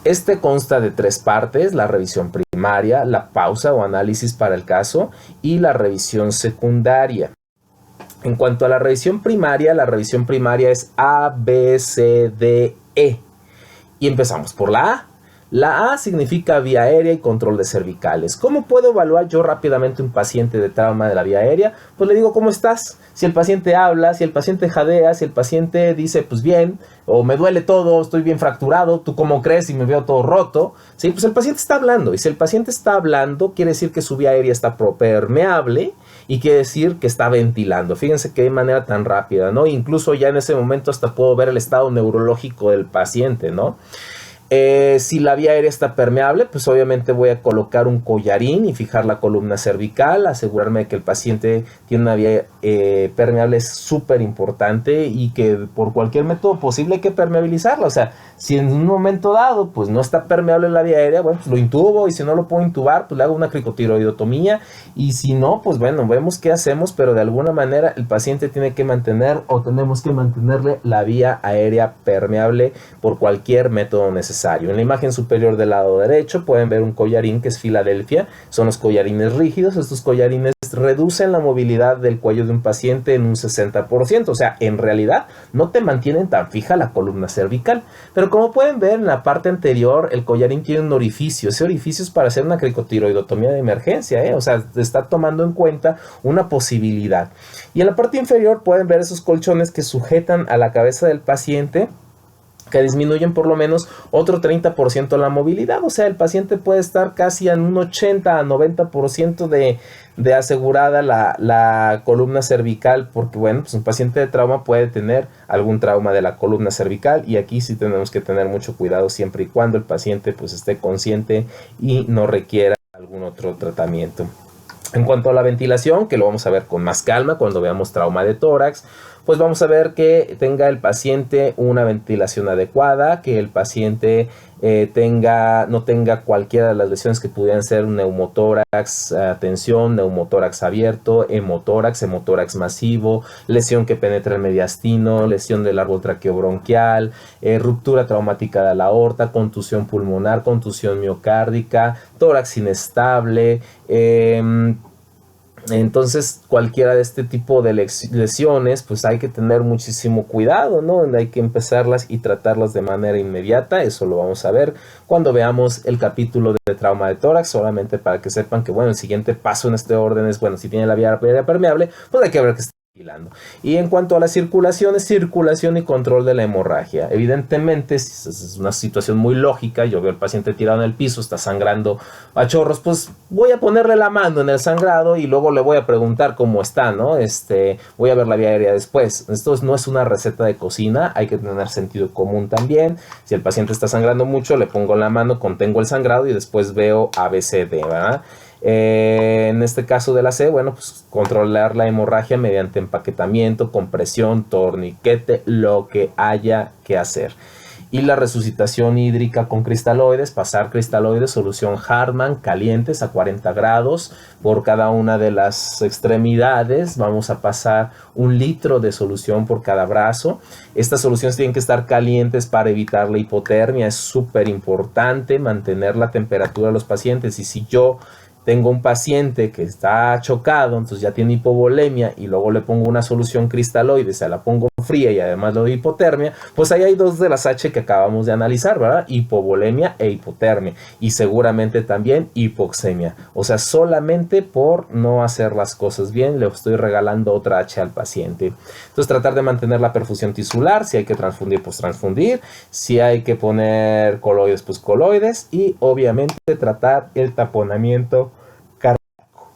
Este consta de 3 partes: la revisión primaria, la pausa o análisis para el caso y la revisión secundaria. En cuanto a la revisión primaria es A, B, C, D, E. Y empezamos por la A. La A significa vía aérea y control de cervicales. ¿Cómo puedo evaluar yo rápidamente un paciente de trauma de la vía aérea? Pues le digo, ¿cómo estás? Si el paciente habla, si el paciente jadea, si el paciente dice, pues bien, o me duele todo, estoy bien fracturado, ¿tú cómo crees si me veo todo roto? Sí, pues el paciente está hablando. Y si el paciente está hablando, quiere decir que su vía aérea está permeable y quiere decir que está ventilando. Fíjense qué manera tan rápida, ¿no? Incluso ya en ese momento hasta puedo ver el estado neurológico del paciente, ¿no? Si la vía aérea está permeable, pues obviamente voy a colocar un collarín y fijar la columna cervical, asegurarme de que el paciente tiene una vía permeable es súper importante y que por cualquier método posible hay que permeabilizarla. O sea, si en un momento dado pues no está permeable la vía aérea, bueno, pues lo intubo, y si no lo puedo intubar, pues le hago una cricotiroidotomía, y si no, pues bueno, vemos qué hacemos, pero de alguna manera el paciente tiene que mantener o tenemos que mantenerle la vía aérea permeable por cualquier método necesario. En la imagen superior del lado derecho pueden ver un collarín que es Filadelfia, son los collarines rígidos. Estos collarines reducen la movilidad del cuello de un paciente en un 60%, o sea, en realidad no te mantienen tan fija la columna cervical, pero como pueden ver en la parte anterior, el collarín tiene un orificio. Ese orificio es para hacer una cricotiroidotomía de emergencia, o sea, está tomando en cuenta una posibilidad. Y en la parte inferior pueden ver esos colchones que sujetan a la cabeza del paciente, que disminuyen por lo menos otro 30% la movilidad. O sea, el paciente puede estar casi en un 80 a 90% de asegurada la columna cervical, porque bueno, pues un paciente de trauma puede tener algún trauma de la columna cervical, y aquí sí tenemos que tener mucho cuidado siempre y cuando el paciente pues esté consciente y no requiera algún otro tratamiento. En cuanto a la ventilación, que lo vamos a ver con más calma cuando veamos trauma de tórax, pues vamos a ver que tenga el paciente una ventilación adecuada, que el paciente no tenga cualquiera de las lesiones que pudieran ser un neumotórax, tensión, neumotórax abierto, hemotórax masivo, lesión que penetra el mediastino, lesión del árbol traqueobronquial, ruptura traumática de la aorta, contusión pulmonar, contusión miocárdica, tórax inestable. Entonces, cualquiera de este tipo de lesiones, pues hay que tener muchísimo cuidado, ¿no? Hay que empezarlas y tratarlas de manera inmediata. Eso lo vamos a ver cuando veamos el capítulo de trauma de tórax, solamente para que sepan que, bueno, el siguiente paso en este orden es, bueno, si tiene la vía aérea permeable, pues hay que ver que está ventilando. Y en cuanto a la circulación, es circulación y control de la hemorragia. Evidentemente, si es una situación muy lógica, yo veo al paciente tirado en el piso, está sangrando a chorros, pues voy a ponerle la mano en el sangrado y luego le voy a preguntar cómo está, ¿no? Voy a ver la vía aérea después. Esto no es una receta de cocina, hay que tener sentido común también. Si el paciente está sangrando mucho, le pongo la mano, contengo el sangrado y después veo ABCD, ¿verdad? En este caso de la C, bueno, pues controlar la hemorragia mediante empaquetamiento, compresión, torniquete, lo que haya que hacer. Y la resucitación hídrica con cristaloides, pasar cristaloides, solución Hartmann, calientes a 40 grados por cada una de las extremidades. Vamos a pasar 1 litro de solución por cada brazo. Estas soluciones tienen que estar calientes para evitar la hipotermia. Es súper importante mantener la temperatura de los pacientes, y si yo tengo un paciente que está chocado, entonces ya tiene hipovolemia y luego le pongo una solución cristaloide, se la pongo fría y además le doy hipotermia, pues ahí hay dos de las H que acabamos de analizar, ¿verdad? Hipovolemia e hipotermia, y seguramente también hipoxemia. O sea, solamente por no hacer las cosas bien le estoy regalando otra H al paciente. Entonces tratar de mantener la perfusión tisular, si hay que transfundir, pues transfundir, si hay que poner coloides, pues coloides, y obviamente tratar el taponamiento cardíaco.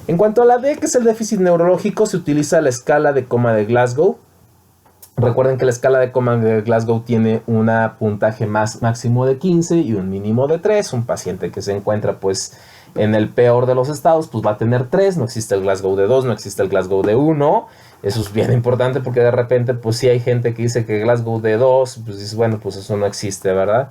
En cuanto a la D, que es el déficit neurológico, se utiliza la escala de coma de Glasgow. Recuerden que la escala de coma de Glasgow tiene un puntaje máximo de 15 y un mínimo de 3. Un paciente que se encuentra pues en el peor de los estados pues va a tener 3. No existe el Glasgow de 2, no existe el Glasgow de 1. Eso es bien importante porque de repente pues sí hay gente que dice que Glasgow de 2, pues dices, bueno, pues eso no existe, ¿verdad?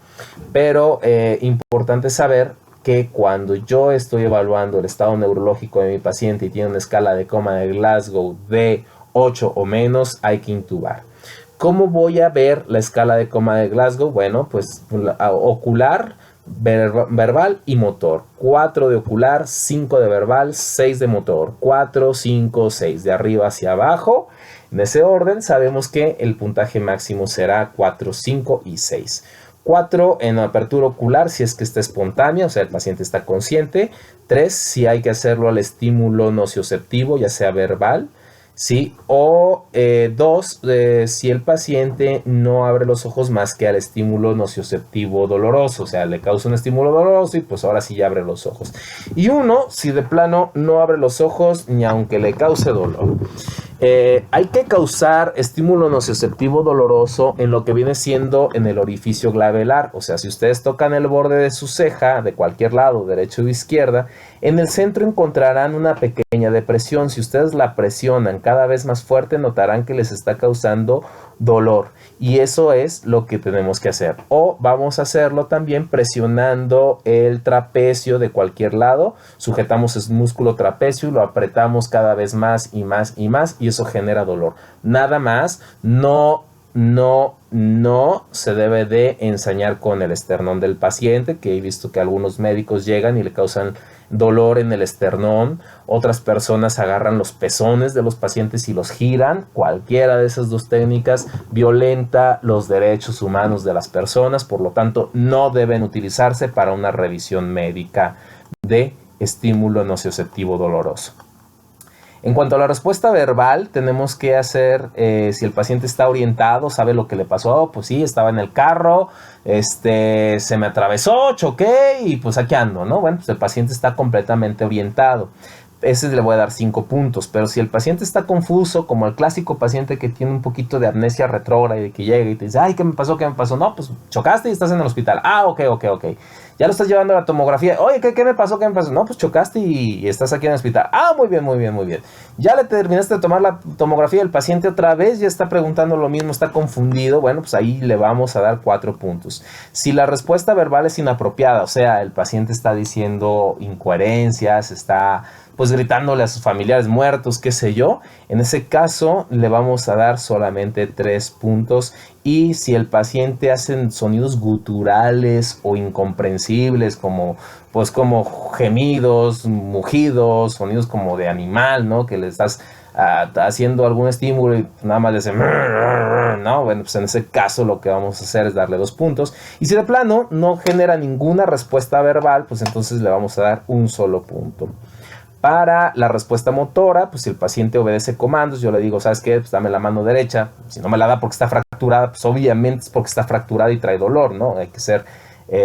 Pero importante saber que cuando yo estoy evaluando el estado neurológico de mi paciente y tiene una escala de coma de Glasgow de 8 o menos, hay que intubar. ¿Cómo voy a ver la escala de coma de Glasgow? Bueno, pues ocular, verbal y motor. 4 de ocular, 5 de verbal, 6 de motor. 4, 5, 6. De arriba hacia abajo. En ese orden sabemos que el puntaje máximo será 4, 5 y 6. 4 en apertura ocular si es que está espontánea, o sea, el paciente está consciente. 3 si hay que hacerlo al estímulo nocioceptivo, ya sea verbal. ¿Sí? O 2, si el paciente no abre los ojos más que al estímulo nocioceptivo doloroso, o sea, le causa un estímulo doloroso y pues ahora sí ya abre los ojos. Y 1, si de plano no abre los ojos ni aunque le cause dolor. Hay que causar estímulo nocioceptivo doloroso en lo que viene siendo en el orificio glabelar, o sea, si ustedes tocan el borde de su ceja, de cualquier lado, derecha o izquierda, en el centro encontrarán una pequeña depresión. Si ustedes la presionan cada vez más fuerte, notarán que les está causando dolor. Y eso es lo que tenemos que hacer. O vamos a hacerlo también presionando el trapecio de cualquier lado. Sujetamos el músculo trapecio y lo apretamos cada vez más y más y más. Y eso genera dolor. Nada más, no se debe de ensañar con el esternón del paciente, que he visto que algunos médicos llegan y le causan dolor en el esternón. Otras personas agarran los pezones de los pacientes y los giran. Cualquiera de esas dos técnicas violenta los derechos humanos de las personas, por lo tanto no deben utilizarse para una revisión médica de estímulo nocioceptivo doloroso. En cuanto a la respuesta verbal, tenemos que hacer, si el paciente está orientado, sabe lo que le pasó, pues sí, estaba en el carro, se me atravesó, choqué y pues aquí ando, ¿no? Bueno, pues el paciente está completamente orientado. Ese le voy a dar 5 puntos, pero si el paciente está confuso, como el clásico paciente que tiene un poquito de amnesia retrógrada y que llega y te dice, ay, ¿qué me pasó? ¿Qué me pasó? No, pues chocaste y estás en el hospital. Ah, ok. Ya lo estás llevando a la tomografía. Oye, ¿qué me pasó? ¿Qué me pasó? No, pues chocaste y estás aquí en el hospital. Ah, muy bien. Ya le terminaste de tomar la tomografía, el paciente otra vez ya está preguntando lo mismo, está confundido. Bueno, pues ahí le vamos a dar 4 puntos. Si la respuesta verbal es inapropiada, o sea, el paciente está diciendo incoherencias, está pues gritándole a sus familiares muertos, qué sé yo, en ese caso le vamos a dar solamente 3 puntos. Y si el paciente hace sonidos guturales o incomprensibles como gemidos, mugidos, sonidos como de animal, ¿no? Que le estás haciendo algún estímulo y nada más le hace, ¿no? Bueno, pues en ese caso lo que vamos a hacer es darle 2 puntos. Y si de plano no genera ninguna respuesta verbal, pues entonces le vamos a dar un solo punto. Para la respuesta motora, pues si el paciente obedece comandos, yo le digo, ¿sabes qué? Pues dame la mano derecha. Si no me la da porque está fracturada, pues obviamente es porque está fracturada y trae dolor, ¿no? Hay que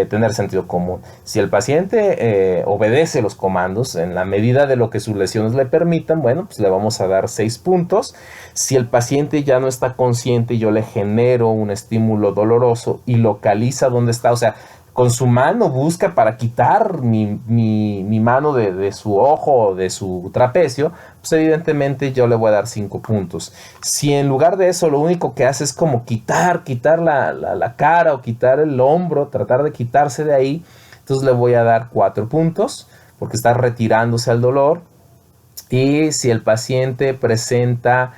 tener sentido común. Si el paciente obedece los comandos en la medida de lo que sus lesiones le permitan, bueno, pues le vamos a dar 6 puntos. Si el paciente ya no está consciente y yo le genero un estímulo doloroso y localiza dónde está, o sea, con su mano busca para quitar mi mano de su ojo o de su trapecio, pues evidentemente yo le voy a dar 5 puntos. Si en lugar de eso lo único que hace es como quitar la cara o quitar el hombro, tratar de quitarse de ahí, entonces le voy a dar 4 puntos porque está retirándose al dolor. Y si el paciente presenta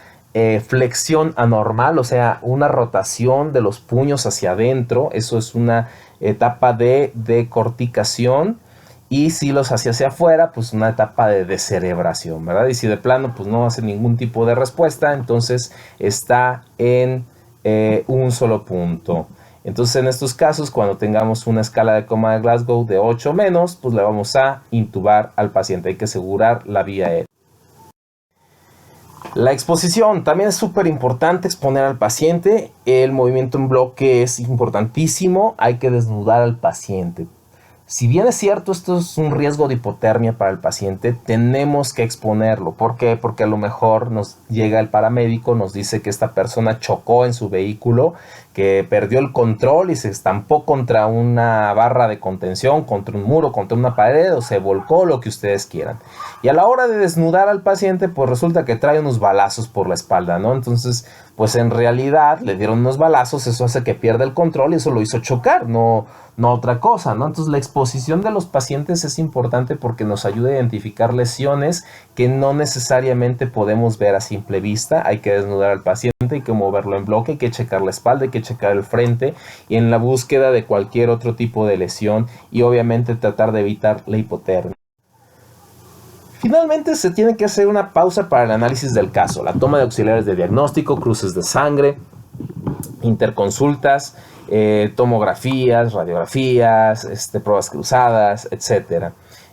flexión anormal, o sea, una rotación de los puños hacia adentro, eso es una etapa de decorticación. y si los hacía hacia afuera, pues una etapa de descerebración, ¿verdad? Y si de plano pues no hace ningún tipo de respuesta, entonces está en un solo punto. Entonces en estos casos, cuando tengamos una escala de coma de Glasgow de 8 menos, pues le vamos a intubar al paciente. Hay que asegurar la vía aérea. La exposición, también es súper importante exponer al paciente. El movimiento en bloque es importantísimo, hay que desnudar al paciente. Si bien es cierto, esto es un riesgo de hipotermia para el paciente, tenemos que exponerlo. ¿Por qué? Porque a lo mejor nos llega el paramédico, nos dice que esta persona chocó en su vehículo, que perdió el control y se estampó contra una barra de contención, contra un muro, contra una pared, o se volcó, lo que ustedes quieran. Y a la hora de desnudar al paciente, pues resulta que trae unos balazos por la espalda, ¿no? Entonces, pues en realidad le dieron unos balazos, eso hace que pierda el control y eso lo hizo chocar, no otra cosa, ¿no? Entonces la exposición de los pacientes es importante porque nos ayuda a identificar lesiones que no necesariamente podemos ver a simple vista. Hay que desnudar al paciente, hay que moverlo en bloque, hay que checar la espalda, hay que checar el frente y en la búsqueda de cualquier otro tipo de lesión y obviamente tratar de evitar la hipotermia. Finalmente se tiene que hacer una pausa para el análisis del caso, la toma de auxiliares de diagnóstico, cruces de sangre, interconsultas, tomografías, radiografías, pruebas cruzadas, etc.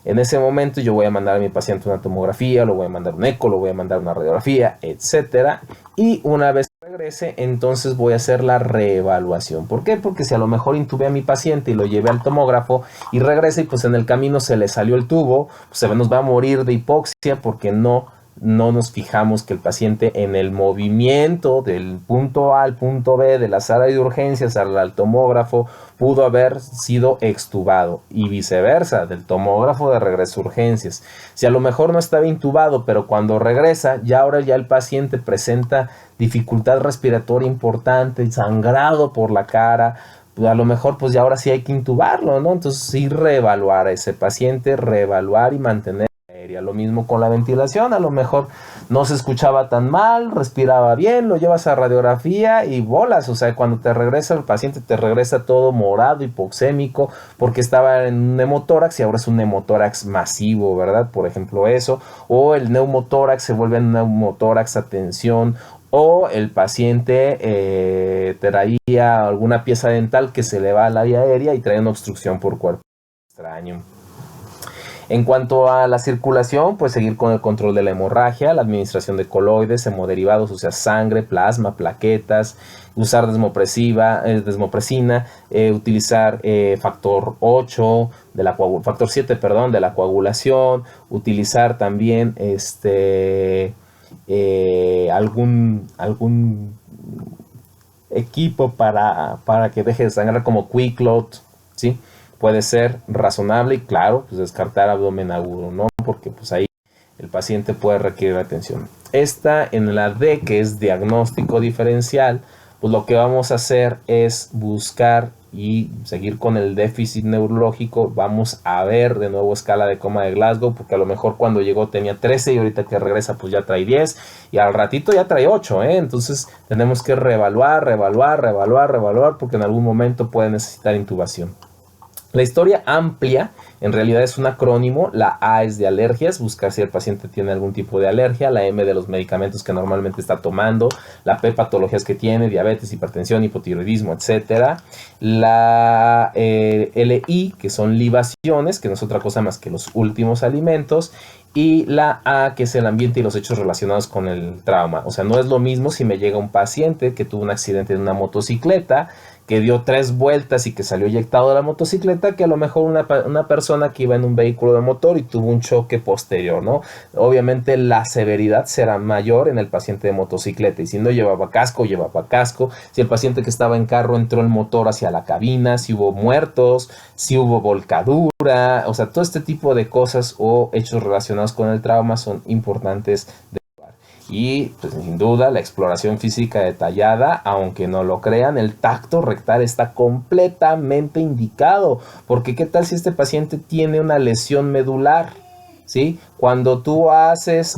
En ese momento yo voy a mandar a mi paciente una tomografía, lo voy a mandar un eco, lo voy a mandar una radiografía, etc. Y una vez que regrese, entonces voy a hacer la reevaluación. ¿Por qué? Porque si a lo mejor intubé a mi paciente y lo llevé al tomógrafo y regresa y pues en el camino se le salió el tubo, pues se nos va a morir de hipoxia porque no nos fijamos que el paciente en el movimiento del punto A al punto B de la sala de urgencias al tomógrafo pudo haber sido extubado y viceversa, del tomógrafo de regreso a urgencias. Si a lo mejor no estaba intubado, pero cuando regresa, ahora el paciente presenta dificultad respiratoria importante, sangrado por la cara, pues a lo mejor pues ya ahora sí hay que intubarlo, ¿no? Entonces sí reevaluar a ese paciente, reevaluar y mantener. Lo mismo con la ventilación, a lo mejor no se escuchaba tan mal, respiraba bien, lo llevas a radiografía y bolas, o sea, cuando te regresa el paciente te regresa todo morado, hipoxémico, porque estaba en un neumotórax y ahora es un neumotórax masivo, ¿verdad? Por ejemplo eso, o el neumotórax se vuelve un neumotórax a tensión, o el paciente traía alguna pieza dental que se le va al área aérea y trae una obstrucción por cuerpo extraño. En cuanto a la circulación, pues seguir con el control de la hemorragia, la administración de coloides, hemoderivados, o sea, sangre, plasma, plaquetas, usar desmopresina, utilizar factor 8 factor 7, perdón, de la coagulación, utilizar también algún equipo para que deje de sangrar como QuikClot, ¿sí? Puede ser razonable y claro, pues descartar abdomen agudo, ¿no? Porque pues ahí el paciente puede requerir atención. Esta en la D, que es diagnóstico diferencial, pues lo que vamos a hacer es buscar y seguir con el déficit neurológico. Vamos a ver de nuevo escala de coma de Glasgow, porque a lo mejor cuando llegó tenía 13 y ahorita que regresa pues ya trae 10 y al ratito ya trae 8, Entonces tenemos que reevaluar, porque en algún momento puede necesitar intubación. La historia amplia en realidad es un acrónimo. La A es de alergias, buscar si el paciente tiene algún tipo de alergia. La M de los medicamentos que normalmente está tomando. La P, patologías que tiene, diabetes, hipertensión, hipotiroidismo, etc. La LI, que son libaciones, que no es otra cosa más que los últimos alimentos. Y la A, que es el ambiente y los hechos relacionados con el trauma. O sea, no es lo mismo si me llega un paciente que tuvo un accidente en una motocicleta, que dio 3 vueltas y que salió eyectado de la motocicleta, que a lo mejor una persona que iba en un vehículo de motor y tuvo un choque posterior, ¿no? Obviamente la severidad será mayor en el paciente de motocicleta, y si no llevaba casco, si el paciente que estaba en carro entró el motor hacia la cabina, si hubo muertos, si hubo volcadura, o sea, todo este tipo de cosas o hechos relacionados con el trauma son importantes de. Y pues sin duda la exploración física detallada, aunque no lo crean, el tacto rectal está completamente indicado, porque qué tal si este paciente tiene una lesión medular, ¿sí? Cuando tú haces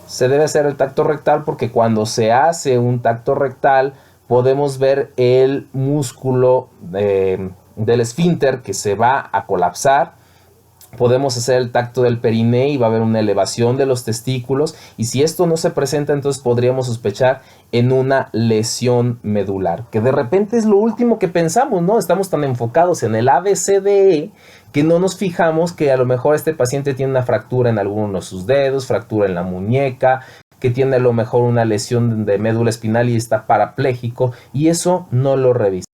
se debe hacer el tacto rectal, porque cuando se hace un tacto rectal podemos ver el músculo del esfínter que se va a colapsar. Podemos hacer el tacto del periné y va a haber una elevación de los testículos, y si esto no se presenta, entonces podríamos sospechar en una lesión medular, que de repente es lo último que pensamos, ¿no? Estamos tan enfocados en el ABCDE que no nos fijamos que a lo mejor este paciente tiene una fractura en alguno de sus dedos, fractura en la muñeca, que tiene a lo mejor una lesión de médula espinal y está parapléjico, y eso no lo revisamos.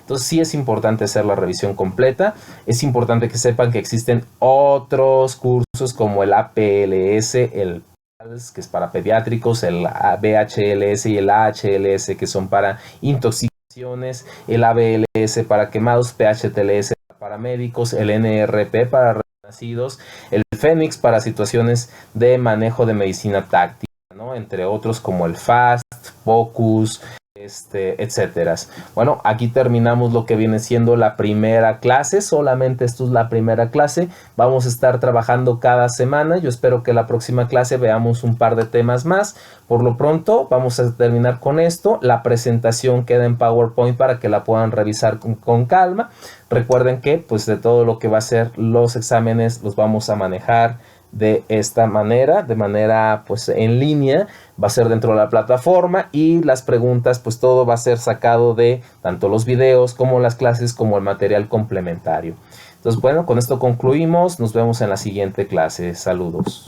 Entonces sí es importante hacer la revisión completa. Es importante que sepan que existen otros cursos como el APLS, el PALS, que es para pediátricos, el BHLS y el AHLS, que son para intoxicaciones, el ABLS para quemados, PHTLS para médicos, el NRP para recién nacidos, el FENIX para situaciones de manejo de medicina táctica, ¿no? Entre otros como el FAST, FOCUS, etcétera. Bueno, aquí terminamos lo que viene siendo la primera clase. Solamente esto es la primera clase. Vamos a estar trabajando cada semana. Yo espero que la próxima clase veamos un par de temas más. Por lo pronto vamos a terminar con esto. La presentación queda en PowerPoint para que la puedan revisar con calma. Recuerden que pues de todo lo que va a ser los exámenes los vamos a manejar de esta manera, de manera pues en línea, va a ser dentro de la plataforma, y las preguntas pues todo va a ser sacado de tanto los videos como las clases como el material complementario. Entonces bueno, con esto concluimos, nos vemos en la siguiente clase, saludos.